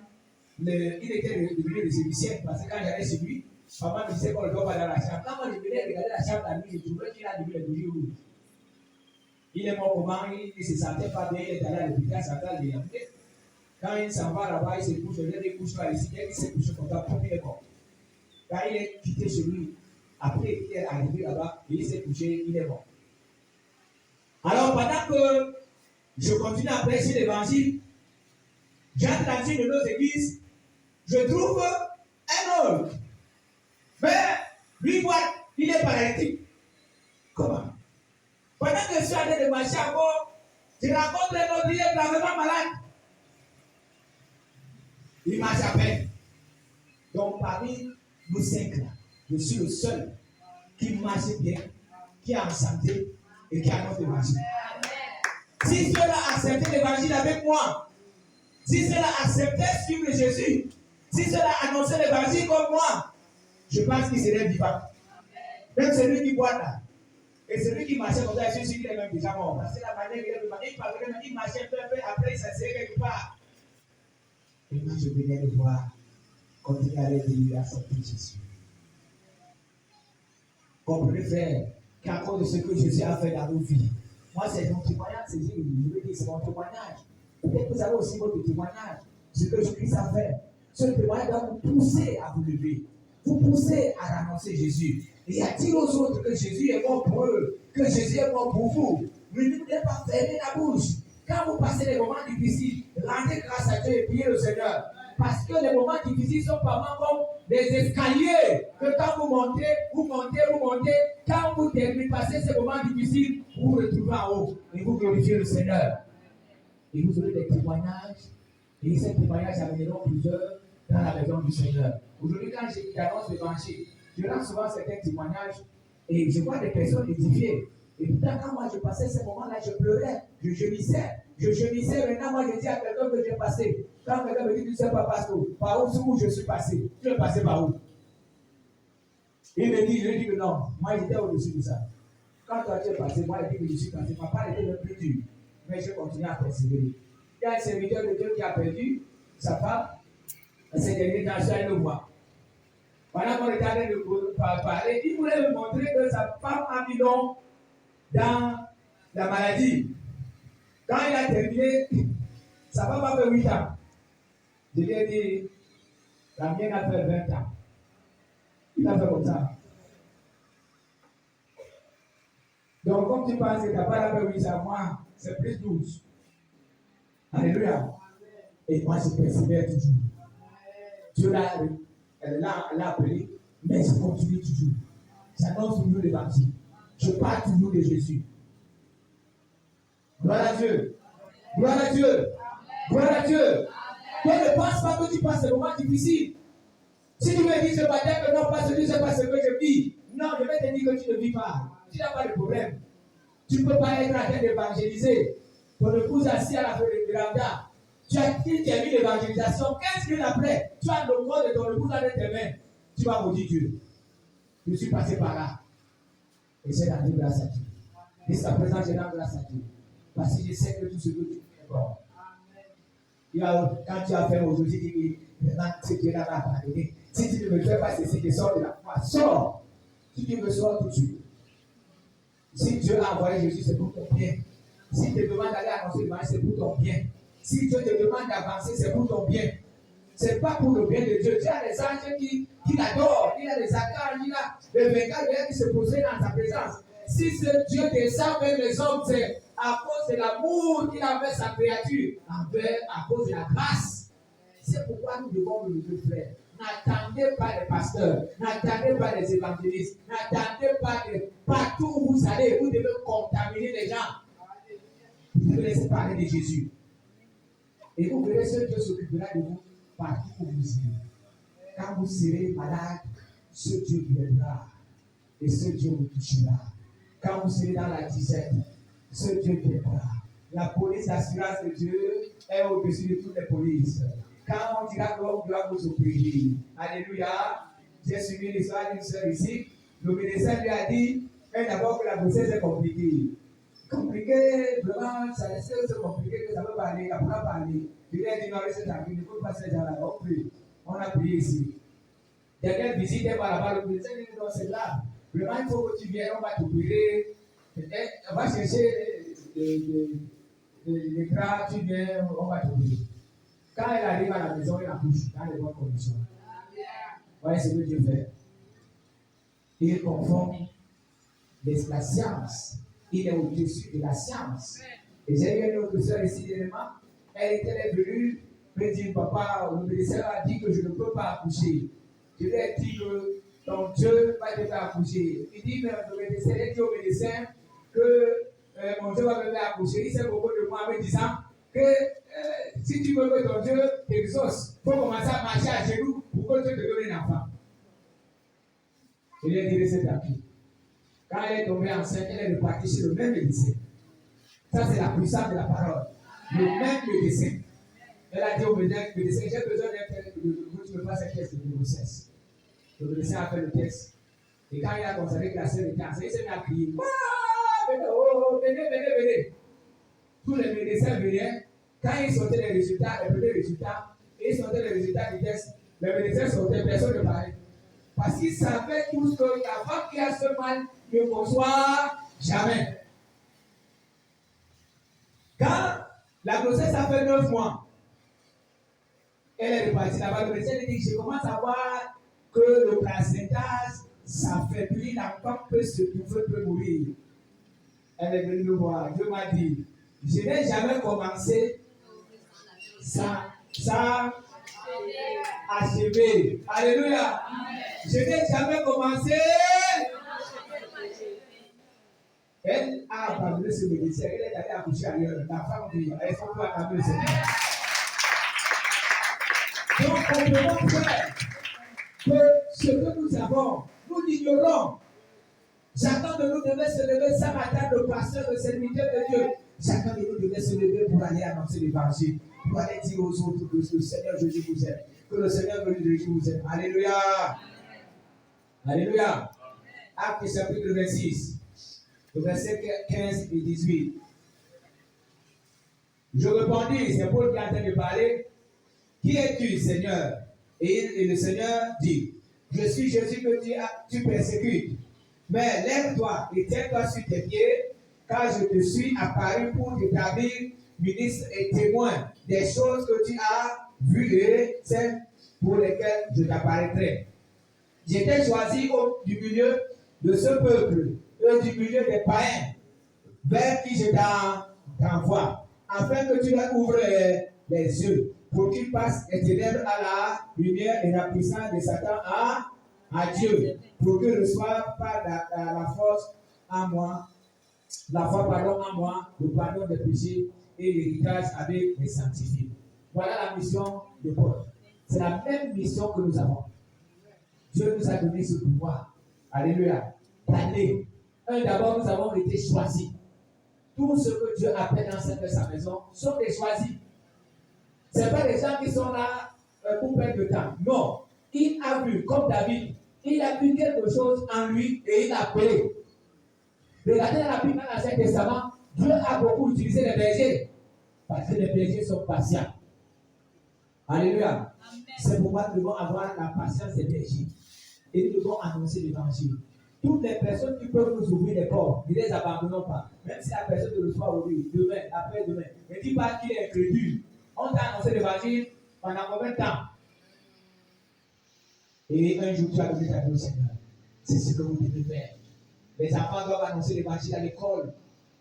il était devenu le serviciel parce que quand j'allais chez lui, maman me disait qu'on le doit pas dans la chambre. Quand moi je venais regarder la chambre la nuit, je trouvais qu'il a devenu le bougie rouge. Il est mort comment? Il ne se sentait pas bien, il est allé à l'hôpital central de Yaoundé. Quand il s'en va là-bas, il se couche, il couche là, il s'est couché comme ça, il est mort. Quand il est quitté chez lui, après il est arrivé là-bas, il s'est couché, il est mort. Alors pendant que je continue à prêcher l'évangile, j'entre dans une de nos églises, je trouve un autre. Mais lui, il est paralytique. Comment? Pendant que je suis en train de marcher à bord, je rencontre un autre, il est gravement malade. Il marche à peine. Donc parmi nous 5 là, je suis le seul qui marche bien, qui est en santé et qui annonce l'évangile. Si ceux-là acceptaient l'évangile avec moi, si ceux-là acceptaient suivre Jésus, si ceux-là annonçaient l'évangile comme moi, je pense qu'ils seraient vivants. Même celui qui boit là, et celui qui marchait comme ça, je suis sûr qu'il est même déjà mort. Parce que la manière il marchait un peu, après il s'asseyait quelque part. Et moi je venais de voir continuer à aller dire à son petit Jésus. Comprenez frère, qu'à cause de ce que Jésus a fait dans nos vies, moi c'est mon témoignage, c'est mon témoignage. Peut-être que vous avez aussi votre témoignage, ce que Jésus a fait. Ce témoignage doit vous pousser à vous lever, vous pousser à annoncer Jésus. Et à dire aux autres que Jésus est mort pour eux, que Jésus est mort pour vous. Mais ne voulez pas fermer la bouche. Quand vous passez des moments difficiles, rendez grâce à Dieu et priez le Seigneur. Parce que les moments difficiles sont pas mal comme des escaliers. Que quand vous montez, vous montez, vous montez. Quand vous terminez, passez ces moments difficiles, vous vous retrouvez en haut et vous glorifiez le Seigneur. Et vous aurez des témoignages. Et ces témoignages amèneront plusieurs dans la maison du Seigneur. Aujourd'hui, quand j'annonce l'évangile, je rends souvent certains témoignages et je vois des personnes édifiées. Et pourtant, quand moi je passais ces moments-là, je pleurais, je gémissais. Je gémissais, maintenant moi je dis à quelqu'un que j'ai passé. Quand quelqu'un me dit, tu ne sais pas, pasteur, par où je suis passé? Tu es passé par où? Il me dit, je lui dis que non, moi j'étais au-dessus de ça. Quand toi tu es passé, moi je dis que je suis passé. Ma part était le plus dur. Mais je continue à persévérer. Il y a un serviteur de Dieu qui a perdu sa femme. Ces derniers temps, je suis allé le voir. Pendant qu'on était en train de parler, il voulait me montrer que sa femme a mis long dans la maladie. Quand il a terminé, sa femme a fait 8 ans. Je lui ai dit, la mienne a fait 20 ans. Il a fait comme ça. Donc, comme tu penses que ta part a fait 8 ans, moi, c'est plus 12. Alléluia. Et moi, je persévère toujours. Dieu l'a appelé, mais je continue toujours. J'annonce toujours l'évangile. Je parle toujours de Jésus. Gloire à Dieu. Gloire à Dieu. Gloire à Dieu. Donc ne pense pas que tu passes des moments difficiles. Si tu me dis ce matin que non, pas ce pas ce que je vis, non, je vais te dire que tu ne vis pas. Tu n'as pas de problème. Tu ne peux pas être en train d'évangéliser. Ton épouse assis à la fenêtre de véranda. Tu as terminé l'évangélisation. 15 minutes après, tu as le corps de ton épouse dans tes mains. Tu vas maudire Dieu. Je suis passé par là. Et c'est la grâce à Dieu. Jusqu'à présent, je rends grâce à Dieu. Parce que je sais que tout ce que tu fais est bon. Quand tu as fait aujourd'hui, tu dis, maintenant, ce Dieu n'a pas parlé. Si tu ne me fais pas ceci, je sors de la foi. Sors. Si tu me sors tout de suite. Si Dieu a envoyé Jésus, c'est pour ton bien. Si tu te demandes d'aller annoncer le mal, c'est pour ton bien. Si Dieu te demande d'avancer, c'est pour ton bien. Ce n'est pas pour le bien de Dieu. Dieu a des anges qui l'adorent. Il y a des archanges, il a des vengeurs qui se poseraient dans sa présence. Si ce Dieu descend vers les hommes, c'est à cause de l'amour qu'il a envers sa créature, à cause de la grâce. C'est pourquoi nous devons le lever, frère. N'attendez pas les pasteurs, n'attendez pas les évangélistes, n'attendez pas partout où vous allez, vous devez contaminer les gens. Vous devez laisser parler de Jésus. Et vous verrez ce Dieu s'occupera de vous partout où vous irez. Quand vous serez malade, ce Dieu viendra et ce Dieu vous touchera. Quand vous serez dans la disette, ce Dieu viendra. La police d'assurance de Dieu est au-dessus de toutes les polices. Quand on dira que l'homme doit vous opérer, alléluia, j'ai suivi l'histoire d'une soeur ici, le médecin lui a dit, mais d'abord que la grossesse est compliquée. Compliqué, vraiment, ça reste compliqué que ça veut parler, ça ne peut pas parler. Je lui ai dit, non, laissez tranquille, il ne faut pas se gens-là. On a prié ici. Quelqu'un visite par là-bas, le médecin dit, non, c'est là. Vraiment, il faut que tu viennes, on va t'opérer. On va chercher les draps, tu viens, on va t'opérer. Quand elle arrive à la maison, elle accouche dans les bonnes conditions. Voyez ce que Dieu fait. Il conforme la science. Il est au-dessus de la science. Et j'ai eu une autre soeur ici dernièrement. Elle était venue me dire, papa, le médecin a dit que je ne peux pas accoucher. Je lui ai dit que ton Dieu va te faire accoucher. Il dit, mais le médecin a dit au médecin que mon Dieu va me faire accoucher. Il s'est beaucoup de moi en me disant que si tu veux que ton Dieu t'exauce, il faut commencer à marcher à genoux pour que Dieu te donne un enfant. Je lui ai dit, c'est tapis. Quand elle est tombée enceinte, elle est repartie chez le même médecin. Ça, c'est la puissance de la parole. Le même médecin. Elle a dit au médecin, j'ai besoin que tu me fasses un test de grossesse. Le médecin a fait le test. Et quand il a constaté que la sœur était enceinte, il s'est mis à crier. Venez. Tous les médecins venaient. Quand ils sortaient les résultats, les premiers résultats, et ils sortaient les résultats du test, les médecins sortaient, personne ne parlait. Parce qu'ils savaient tous que la femme qui a ce mal ne conçoit jamais. Quand la grossesse a fait 9 mois, elle est repartie là-bas. Le médecin dit, je commence à voir que le placenta s'affaiblit, la femme peut mourir. Elle est venue me voir. Dieu m'a dit, je n'ai jamais commencé ça achevé. Alléluia. Je n'ai jamais commencé. Elle a abandonné ce médecin. Elle est allée accoucher ailleurs. La femme dit, elle s'en va à la Seigneur. Donc, on peut faire que ce que nous avons, nous l'ignorons. Chacun de nous devait se lever ce matin, le pasteur, le serviteur de Dieu. Chacun de nous devait se lever pour aller annoncer l'évangile, pour aller dire aux autres que le Seigneur Jésus vous aime, que le Seigneur Jésus vous aime. Alléluia. Alléluia. Acte chapitre 26, le verset 15 et 18. Je répondis, c'est Paul qui est en train de parler. Qui es-tu, Seigneur? Et le Seigneur dit, je suis Jésus que tu persécutes. Mais lève-toi et tiens-toi sur tes pieds, car je te suis apparu pour t'établir ministre et témoin des choses que tu as vues et celles pour lesquelles je t'apparaîtrai. J'étais choisi du milieu de ce peuple et du milieu des païens, vers qui je t'envoie, afin que tu leur ouvres les yeux, pour qu'ils passent les ténèbres à la lumière et la puissance de Satan à Dieu, pour qu'ils reçoivent par la force en moi, la foi en moi, le pardon des péchés et l'héritage avec les sanctifiés. Voilà la mission de Paul. C'est la même mission que nous avons. Dieu nous a donné ce pouvoir. Alléluia. D'aller. D'abord, nous avons été choisis. Tout ce que Dieu appelle dans sa maison sont des choisis. Ce n'est pas des gens qui sont là pour perdre de temps. Non. Il a vu, comme David, il a vu quelque chose en lui et il a appelé. Regardez dans la Bible, dans l'Ancien Testament, Dieu a beaucoup utilisé les bergers. Parce que les bergers sont patients. Alléluia. C'est pourquoi nous devons avoir la patience des bergers. Et nous devons annoncer l'évangile. Toutes les personnes qui peuvent nous ouvrir les portes, ne les abandonnons pas. Même si la personne ne le soit aujourd'hui, demain, après-demain. Ne dis pas qu'il est incrédule. On t'a annoncé l'évangile pendant combien de temps? Et un jour, tu as donné ta vie au Seigneur. C'est ce que vous devez faire. Les enfants doivent annoncer l'évangile à l'école.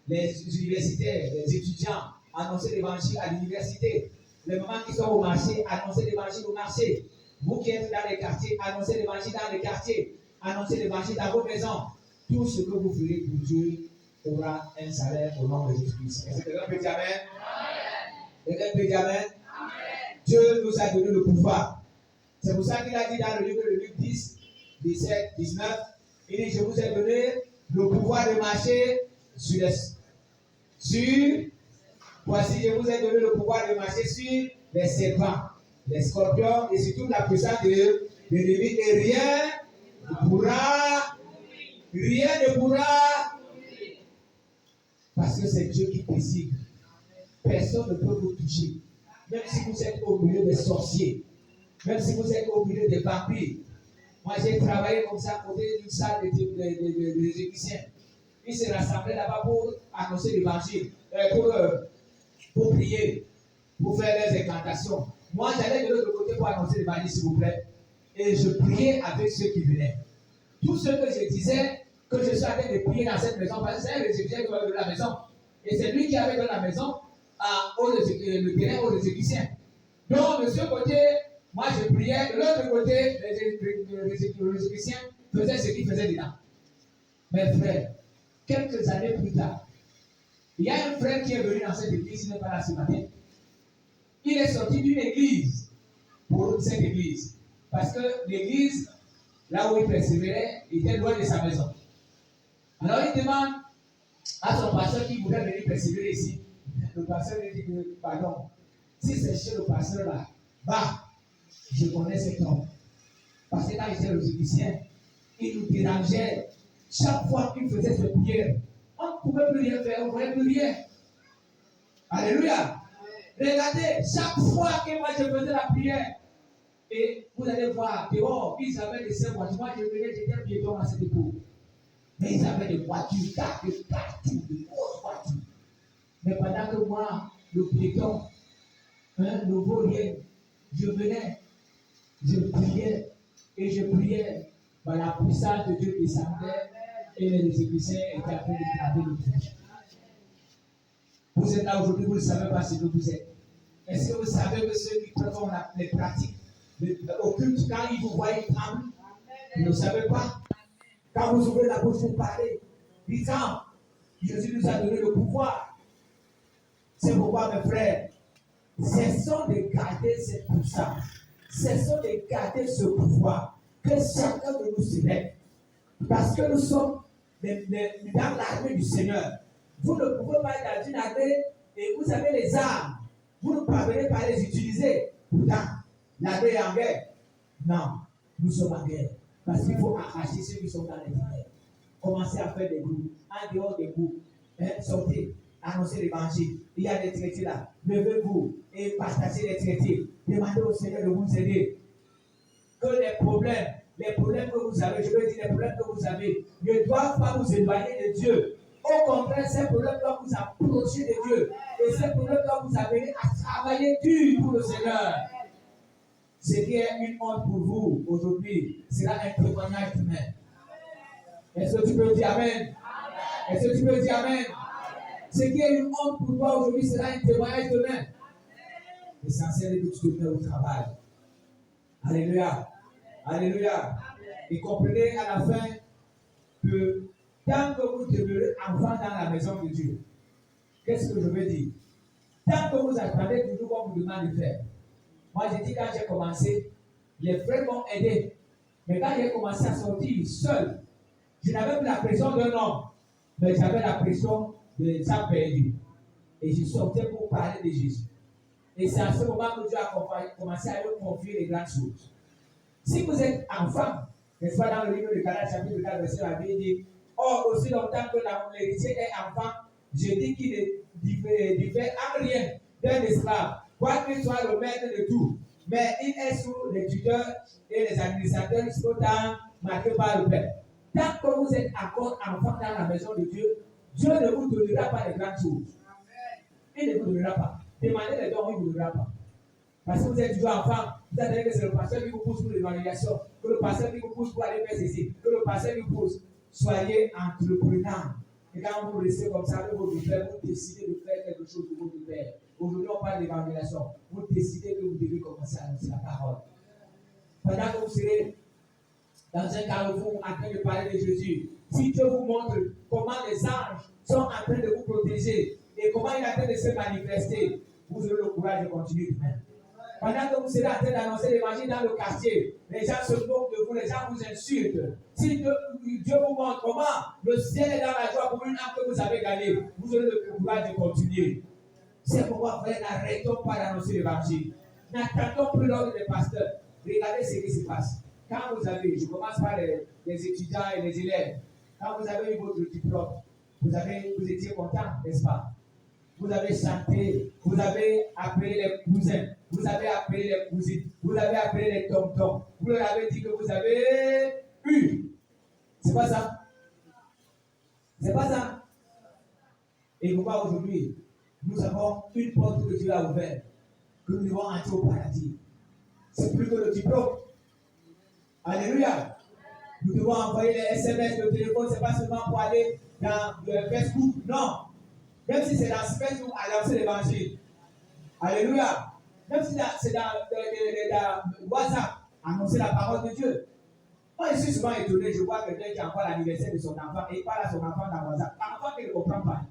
Les universitaires, les étudiants, annoncer l'évangile à l'université. Les mamans qui sont au marché, annoncer l'évangile au marché. Vous qui êtes dans les quartiers, annoncez l'évangile dans les quartiers. Annoncez l'évangile dans vos maisons. Tout ce que vous ferez pour Dieu aura un salaire au nom de Jésus-Christ. Est-ce que quelqu'un peut dire Amen? Quelqu'un peut dire Amen? Dieu nous a donné le pouvoir. C'est pour ça qu'il a dit dans le livre de Luc 10, 17, 19, il dit, je vous ai donné le pouvoir de marcher voici, je vous ai donné le pouvoir de marcher sur les serpents, les scorpions et sur toute la puissance de l'ennemi, et rien ne pourra, parce que c'est Dieu qui décide. Personne ne peut vous toucher. Même si vous êtes au milieu des sorciers, même si vous êtes au milieu des vampires. Moi, j'ai travaillé comme ça à côté d'une salle de égyptiens. Ils se rassemblaient là-bas pour annoncer l'évangile, pour prier, pour faire des incantations. Moi, j'allais de l'autre côté pour annoncer l'évangile, s'il vous plaît. Et je priais avec ceux qui venaient. Tout ce que je disais, que je suis en train de prier dans cette maison, parce que c'est un égyptien qui va de la maison. Et c'est lui qui avait de la maison le terrain aux égyptiens. Donc, de ce côté, moi je priais, de l'autre côté, les égyptiens faisaient ce qu'ils faisaient dedans. Mes frères, quelques années plus tard, il y a un frère qui est venu dans cette église, il n'est pas là ce matin. Il est sorti d'une église pour cette église. Parce que l'église, là où il persévérait, était loin de sa maison. Alors il demande à son pasteur qui voulait venir persévérer ici. Le pasteur lui dit que, pardon, si c'est chez le pasteur là, bah, je connais cet homme. Parce que quand j'étais aux Égyptiens, il nous dérangeait. Chaque fois qu'il faisait ses prières, on ne pouvait plus rien faire, on ne voyait plus rien. Alléluia. Regardez, chaque fois que moi je faisais la prière, et vous allez voir, dehors, ils avaient des voitures. Moi je venais, j'étais un piéton à cette époque. Mais ils avaient des voitures, de partout, de grosses voitures. Mais pendant que moi, le piéton, ne vaut rien, je venais, je priais, et je priais, par la puissance de Dieu descendait, et les Égyptiens étaient en train de garder le Dieu. Vous êtes là aujourd'hui, vous ne savez pas ce que vous êtes. Est-ce que vous savez que ceux qui font les pratiques occultes, quand ils vous voient, ils tremblent? Vous ne savez pas? Quand vous ouvrez la bouche pour parler, disant, Jésus nous a donné le pouvoir. C'est pourquoi, mes frères, cessons de garder cette puissance. Cessons de garder ce pouvoir. Que chacun de nous se lève. Parce que nous sommes dans l'armée du Seigneur. Vous ne pouvez pas être dans une armée et vous avez les armes. Vous ne parvenez pas à les utiliser. Pourtant, l'armée est en guerre. Non, nous sommes en guerre. Parce qu'il faut arracher ceux qui sont dans les ténèbres. Commencez à faire des groupes. En dehors des groupes, sortez, annoncez l'évangile. Il y a des traités là. Levez-vous et partagez les traités. Demandez au Seigneur de vous aider. Que les problèmes que vous avez, je veux dire les problèmes que vous avez, ne doivent pas vous éloigner de Dieu. Au contraire, ces problèmes doivent vous approcher de Dieu. Et ces problèmes doivent vous amener à travailler dur pour le Seigneur. Ce qui est une honte pour vous aujourd'hui sera un témoignage demain. Est-ce que tu peux dire Amen? Est-ce que tu peux dire Amen? Ce qui est une honte pour toi aujourd'hui sera un témoignage demain. L'essentiel est que tu te mets au travail. Alléluia. Alléluia. Et comprenez à la fin que tant que vous demeurez enfant dans la maison de Dieu, qu'est-ce que je veux dire? Tant que vous attendez toujours qu'on vous demande de faire. Moi, j'ai dit quand j'ai commencé, les frères m'ont aidé. Mais quand j'ai commencé à sortir seul, je n'avais plus la pression d'un homme, mais j'avais la pression de gens perdus. Et je sortais pour parler de Jésus. Et c'est à ce moment que Dieu a commencé à me confier les grandes choses. Si vous êtes enfant, n'est-ce pas, dans le livre de Galates, chapitre 4, verset 1, il dit: or, aussi longtemps que l'héritier est enfant, je dis qu'il ne diffère en rien d'un esclave, quoiqu'il soit le maître de tout. Mais il est sous les tuteurs et les administrateurs exploitants marqués par le Père. Tant que vous êtes encore enfant dans la maison de Dieu, Dieu ne vous donnera pas les grandes choses. Il ne vous donnera pas. Demandez les dons, il ne vous donnera pas. Parce que vous êtes toujours enfant, vous attendez que c'est le pasteur qui vous pousse pour l'évangélisation, que le pasteur qui vous pousse pour aller faire ceci, que le pasteur qui vous pousse. Soyez entreprenant. Et quand vous restez comme ça avec votre père, vous décidez de faire quelque chose de votre père. Aujourd'hui, on parle d'évangélisation. Vous décidez que vous devez commencer à annoncer la parole. Pendant que vous serez dans un carrefour en train de parler de Jésus, si Dieu vous montre comment les anges sont en train de vous protéger et comment il est en train de se manifester, vous aurez le courage de continuer demain. Pendant que vous serez en train d'annoncer l'évangile dans le quartier, les gens se moquent de vous, les gens vous insultent. Si Dieu vous montre comment le ciel est dans la joie pour une âme que vous avez gagnée, vous aurez le courage de continuer. C'est pourquoi, frère, n'arrêtons pas d'annoncer l'évangile. N'attendons plus l'ordre des pasteurs. Regardez ce qui se passe. Quand vous avez, je commence par les étudiants et les élèves, quand vous avez eu votre diplôme, vous étiez content, n'est-ce pas? Vous avez chanté, vous avez appelé les cousins, vous avez appelé les cousines, vous avez appelé les tontons, vous leur avez dit que vous avez eu. C'est pas ça? C'est pas ça? Et pourquoi aujourd'hui, nous avons une porte que Dieu a ouverte, que nous devons entrer au paradis. C'est plus que le diplôme. Alléluia. Nous devons envoyer les SMS, le téléphone, c'est pas seulement pour aller dans le Facebook, non. Même si c'est dans Facebook, à lancer l'évangile. Alléluia. Même si c'est dans WhatsApp, annoncer la parole de Dieu. Moi, je suis souvent étonné, je vois quelqu'un qui envoie l'anniversaire de son enfant et il parle à son enfant dans WhatsApp. L'enfant qui ne comprend pas.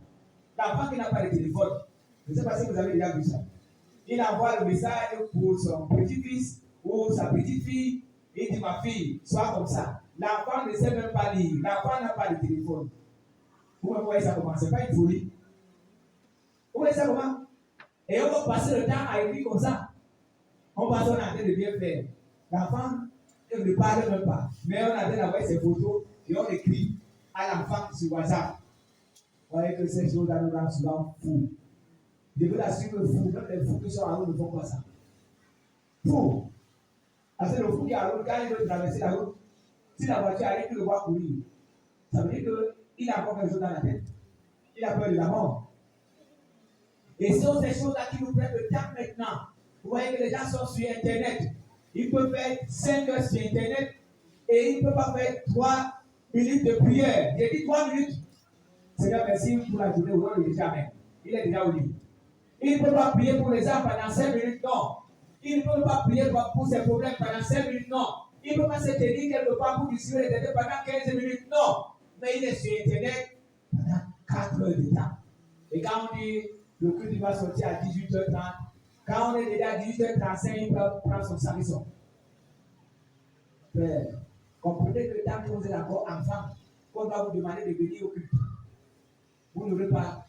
L'enfant qui n'a pas de téléphone. Je ne sais pas si vous avez déjà vu ça. Il envoie le message pour son petit-fils ou sa petite-fille. Il dit: ma fille, sois comme ça. L'enfant ne sait même pas lire. L'enfant n'a pas de téléphone. Vous voyez ça comment? Ce n'est pas une folie. Vous voyez ça comment? Et on va passer le temps à écrire comme ça. On passe, on est en train de bien faire. L'enfant, il ne parle même pas. Mais on est en train d'envoyer ses photos et on écrit à l'enfant sur WhatsApp. Vous voyez que ces choses-là nous rendent souvent fous. Je veux l'assurer que fous, même les fous qui sont à l'eau ne font pas ça. Fous. Parce que le fou qui est à l'eau, quand il veut traverser la route, si la voiture arrive, il le voit courir. Ça veut dire qu'il a encore quelque chose dans la tête. Il a peur de la mort. Et ce sont ces choses-là qui nous prennent le temps maintenant. Vous voyez que les gens sont sur Internet. Ils peuvent faire 5 heures sur Internet et ils ne peuvent pas faire 3 minutes de prière. J'ai dit 3 minutes. Seigneur, merci pour la journée où il est déjà même. Il est déjà au lit. Il ne peut pas prier pour les gens pendant 5 minutes, non. Il ne peut pas prier pour ses problèmes pendant 5 minutes, non. Il ne peut pas se tenir quelque part pour distribuer les têtes pendant 15 minutes, non. Mais il est sur Internet pendant 4 heures de temps. Et quand on dit le culte va sortir à 18h30, quand on est déjà à 18h35, il prend son salisson. Comprenez que tant que vous êtes encore enfant, qu'on va vous demander de venir au culte. vous n'aurez pas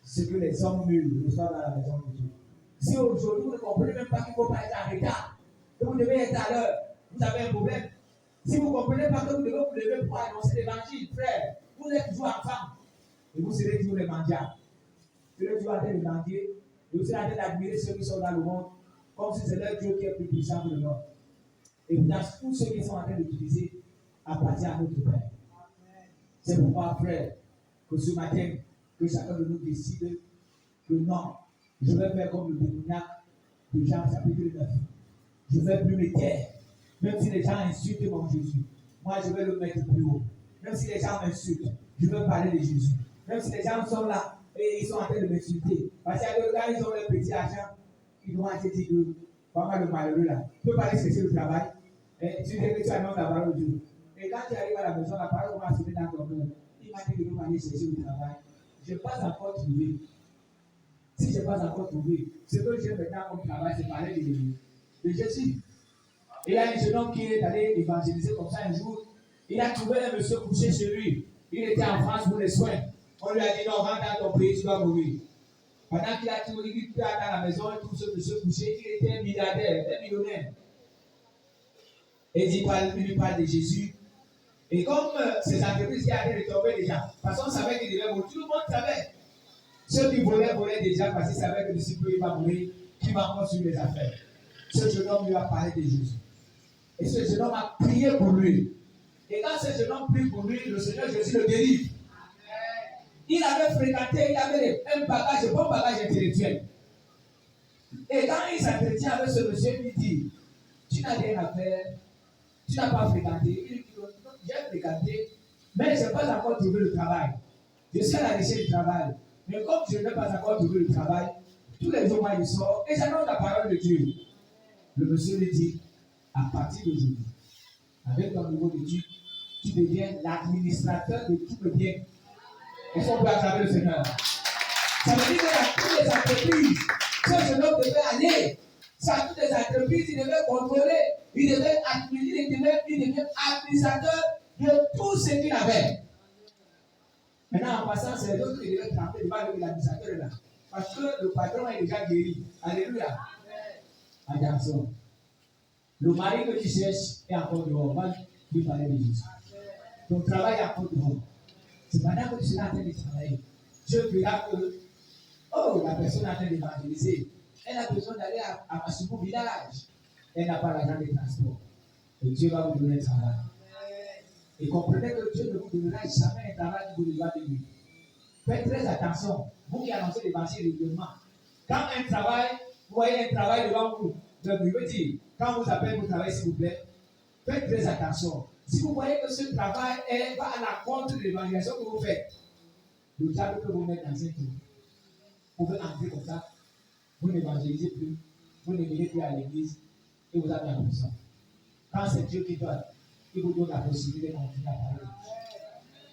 ce que les hommes mûrs reçoivent dans la maison de Dieu. Si aujourd'hui vous ne comprenez même pas qu'il ne faut pas être en retard, que vous devez être à l'heure, vous avez un problème. Si vous ne comprenez pas que vous devez vous lever pour annoncer l'évangile, frère, vous êtes toujours enfant et vous serez toujours les mendiants. Vous serez toujours en train de mendier et vous serez en train d'admirer ceux qui sont dans le monde comme si c'est leur Dieu qui est plus puissant que le nôtre. Et dans tous ceux qui sont en train d'utiliser appartient à notre Père. C'est pourquoi, frère, que ce matin, que chacun de nous décide que non, je vais faire comme le démoniaque de Jean chapitre 9. Je ne vais plus me taire. Même si les gens insultent mon Jésus, moi je vais le mettre plus haut. Même si les gens m'insultent, je vais parler de Jésus. Même si les gens sont là et ils sont en train de m'insulter. Parce que là, ils ont leur petit argent, ils vont acheter que pas mal de malheureux là. Tu peux pas aller chercher le travail. Et tu dis que tu annonces la parole de Dieu. Et quand tu arrives à la maison, la parole va sonner dans ton cœur. Il m'a dit que tu vas aller chercher le travail. Je n'ai pas encore trouvé. Si je n'ai pas encore trouvé, ce que j'ai maintenant comme travail, c'est parler de Jésus. Il y a un jeune homme qui est allé évangéliser comme ça un jour. Il a trouvé un monsieur couché chez lui. Il était en France pour les soins. On lui a dit non, rentre dans ton pays, tu vas mourir. Pendant qu'il a trouvé, il était dans la maison, il trouve ce monsieur couché, il était un milliardaire, un millionnaire. Et il lui parle de Jésus. Et comme ces entreprises qui allaient retomber déjà, parce qu'on savait qu'il devait mourir, tout le monde savait. Ceux qui volaient déjà parce qu'ils savaient que le disciple va mourir, qui va encore sur les affaires. Ce jeune homme lui a parlé de Jésus. Et ce jeune homme a prié pour lui. Et quand ce jeune homme prie pour lui, le Seigneur Jésus le délivre. Il avait fréquenté, il avait un bon bagage intellectuel. Et quand il s'entretient avec ce monsieur, il dit, tu n'as rien à faire, tu n'as pas fréquenté. Il dit, j'ai fréquenté, mais je n'ai pas encore trouvé le travail. Je suis à la recherche du travail. Mais comme je n'ai pas encore trouvé le travail, tous les jours, moi, il sort et j'annonce la parole de Dieu. Le monsieur lui dit, à partir d'aujourd'hui, avec ton niveau d'études, tu deviens l'administrateur de tout le bien. Il faut acclamer le Seigneur. Ça veut dire que dans toutes les entreprises, ce jeune homme devait aller. Dans toutes les entreprises, il devait contrôler, il devait administrer, il devait administrateur de tout ce qu'il avait. Maintenant, en passant, c'est les autres qui devaient tremper devant l'administrateur là. Parce que le patron est déjà guéri. Alléluia. Attention. Le mari que tu cherches est encore dehors. On va lui parler de Jésus. Ton travail est encore dehors. C'est pendant que tu seras en train de travailler. Dieu verra que, oh, la personne est en train d'évangéliser. Elle a besoin d'aller à ce beau village. Elle n'a pas l'argent de transport. Et Dieu va vous donner un travail. Et comprenez que Dieu ne vous donnera jamais un travail qui vous doit de lui. Faites très attention. Vous qui annoncez l'évangile régulièrement. Quand un travail, vous voyez un travail devant vous, je veux dire, quand vous appelez pour travailler, s'il vous plaît, faites très attention. Si vous voyez que ce travail va à la contre de l'évangélisation que vous faites, le diable peut vous mettre dans un trou. Vous pouvez entrer comme ça, vous n'évangélisez plus, vous ne venez plus à l'église et vous avez en prison. Quand c'est Dieu qui donne, il vous donne la possibilité de continuer à parler.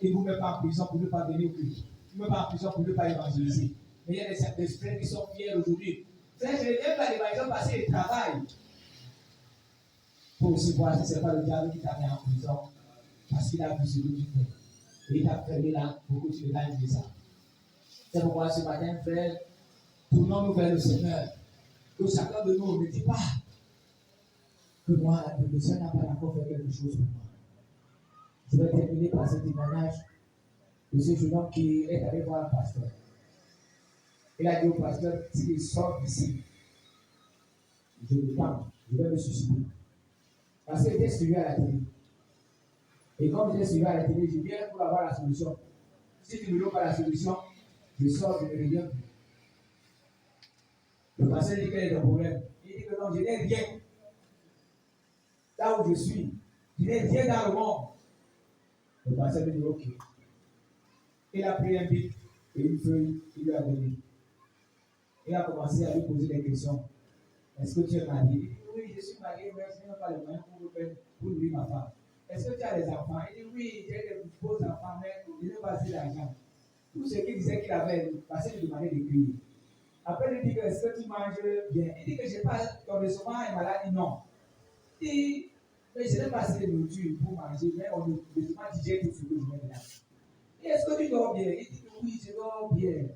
Il ne vous met pas en prison pour ne pas venir au culte. Il ne vous met pas en prison pour ne pas évangéliser. Mais il y a des frères qui sont fiers aujourd'hui. Frère, je ne viens pas l'évangélisation parce qu'il travaille. Pour aussi voir si ce n'est pas le diable qui t'a mis en prison parce qu'il a vu ce que tu fais. Et il t'a fermé là pour que tu ne gagnes de ça. C'est pourquoi ce matin, frère, tournons-nous vers le Seigneur. Que chacun de nous ne dit pas que moi, le Seigneur n'a pas encore fait quelque chose pour moi. Je vais terminer par ce témoignage de ce jeune homme qui est allé voir un pasteur. Il a dit au pasteur, s'il sort d'ici, je le tente, je vais me suicider. Parce qu'il était suivi à la télé. Et comme il était suivi à la télé, je viens pour avoir la solution. Si tu ne veux pas la solution, je sors, je ne reviens plus. Le pasteur dit quel est le problème. Il dit que non, je n'ai rien. Là où je suis, je n'ai rien dans le monde. Le pasteur dit ok. Il a pris un bic et une feuille, il lui a donné. Il a commencé à lui poser des questions. Est-ce que tu es marié? Il dit oui, je suis marié, mais je n'ai pas les moyens pour nourrir ma femme. Est-ce que tu as des enfants? Il dit oui, j'ai des beaux enfants, mais je n'ai pas assez d'argent. Tout ce qu'il disait qu'il avait, parce qu'il demandait de payer. Après, il dit que est-ce que tu manges bien? Il dit que je n'ai pas ton restaurant est malade. Il dit non. Il dit, mais je n'ai pas assez de nourriture pour manger, mais on le restaurant digère tout ce que je mets dedans. Et est-ce que tu dors bien? Il dit Oui, je dors bien.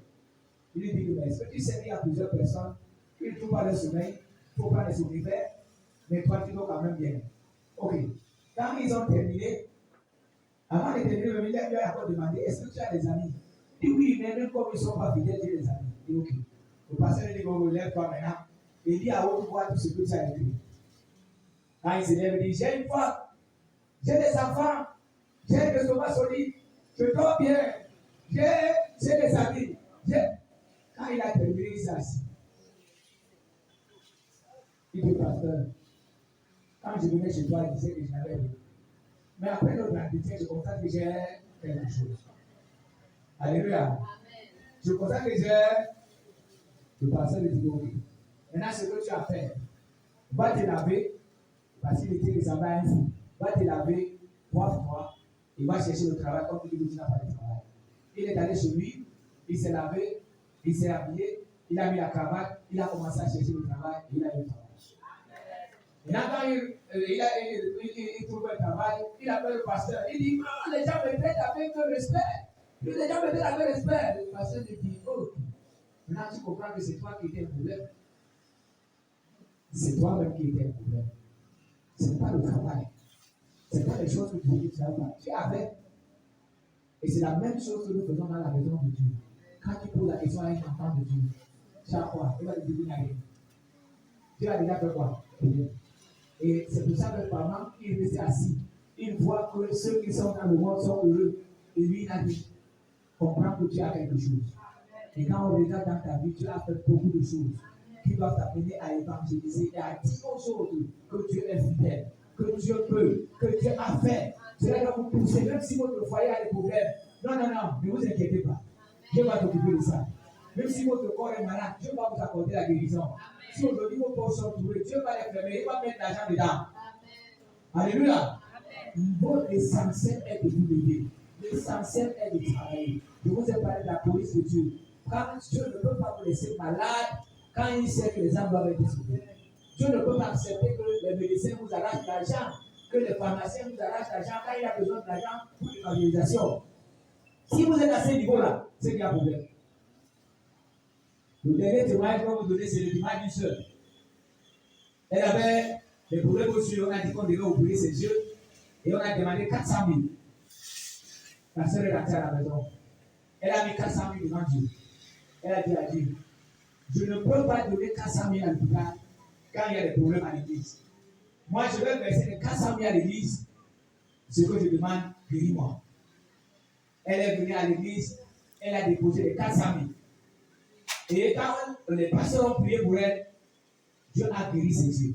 Il lui dit, mais est-ce que tu sais qu'il y a plusieurs personnes qui ne trouvent pas le sommeil, il faut prendre les somnifères, mais toi, tu dors quand même bien. Ok. Quand ils ont terminé, avant de terminer, le militaire lui a encore demandé, est-ce que tu as des amis? Il dit, oui, mais même comme ils ne sont pas fidèles, j'ai des amis. Il dit, ok. Le pasteur lui dit, bon, relève-toi maintenant. Il dit à haute voix tout ce que tu as écrit. Quand il se lève, il dit, j'ai une femme, j'ai des enfants, j'ai un estomac solide, je dors bien, j'ai des amis. Quand il a terminé, il s'est assis. Il dit, pasteur, quand je venais chez toi, il disait que je n'avais rien. Mais après notre entretien, je constate que j'ai quelque chose. Alléluia. Je constate que j'ai le pasteur de Dieu. Maintenant, ce que tu as fait, va te laver, parce qu'il était réservé à un fou. Va te laver 3 fois et va chercher le travail comme tu n'as pas de travail. Il est allé chez lui, il s'est lavé, il s'est habillé, il a mis la cravate, il a commencé à chercher le travail et il a eu le travail. Maintenant, quand il trouve un travail, il appelle le pasteur. Il dit, non, les gens me traitent avec respect. Les gens me traitent avec respect. Le pasteur lui dit, oh, maintenant tu comprends que c'est toi qui étais un problème. C'est toi-même qui étais un problème. Ce n'est pas le travail. Ce n'est pas les choses que tu n'as pas. Tu avais. Et c'est la même chose que nous faisons dans la maison de Dieu. Quand tu poses la question à un enfant de Dieu, chaque fois, il va te dire, Dieu a déjà fait quoi? Et c'est pour ça que parents, il reste assis. Il voit que ceux qui sont dans le monde sont heureux. Et lui, il a dit, comprends que tu as quelque chose. Et quand on regarde dans ta vie, tu as fait beaucoup de choses qui doivent t'amener à évangéliser et à dire aux autres que Dieu est fidèle, que Dieu peut, que Dieu a fait. C'est là que vous poussez, même si votre foyer a des problèmes. Non, ne vous inquiétez pas. Dieu va t'occuper de ça. Même si votre corps est malade, Dieu va vous accorder la guérison. Si aujourd'hui vos corps sont troublés, Dieu va les fermer, il va mettre l'argent dedans. Alléluia. L'essentiel est de vous lever. L'essentiel est de travailler. Je vous ai parlé de la police de Dieu. Quand Dieu ne peut pas vous laisser malade, quand il sait que les âmes doivent être sauvées. Dieu ne peut pas accepter que les médecins vous arrachent l'argent, que les pharmaciens vous arrachent l'argent quand il a besoin d'argent pour l'évangélisation. Si vous êtes à ce niveau-là, c'est qu'il y a un problème. Le dernier témoignage que je vais vous donner, c'est le témoignage d'une soeur. Elle avait des problèmes aux yeux, on a dit qu'on devait ouvrir ses yeux et on a demandé 400 000. La soeur est rentrée à la maison. Elle a mis 400 000 devant Dieu. Elle a dit à Dieu, je ne peux pas donner 400 000 à l'hôpital quand il y a des problèmes à l'église. Moi, je vais verser les 400 000 à l'église. Ce que je demande, guéris-moi. Elle est venue à l'église, elle a déposé les 400 000. Et quand les pasteurs ont prié pour elle, Dieu a guéri ses yeux.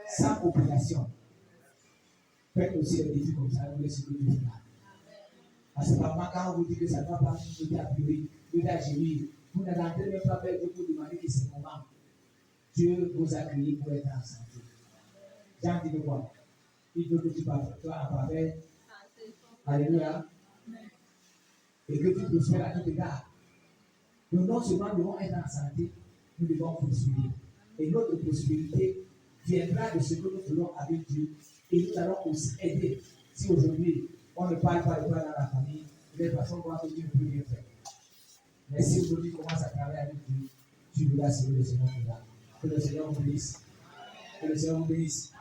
Sans opération. Faites aussi des défis comme ça, vous laissez que Dieu fasse. Parce que parfois, quand on vous dit que ça ne va pas vous aider à pleurer, vous aider à gémir, vous n'entendez même pas faire Dieu pour demander que c'est le moment. Dieu vous a créé pour être en santé. Jean dit de quoi? Il veut que tu parles, toi, à parler. Alléluia. Et que tu prospères à tout égard. Nous non seulement devons être en santé, nous devons prospérer. Et notre prospérité viendra de ce que nous voulons avec Dieu. Et nous allons aussi aider. Si aujourd'hui, on ne parle pas de toi dans la famille, les personnes vont que Dieu ne peut rien faire. Mais si aujourd'hui, tu commences à travailler avec Dieu, tu verras ce que le Seigneur te donne. Que le Seigneur vous bénisse. Que le Seigneur vous bénisse.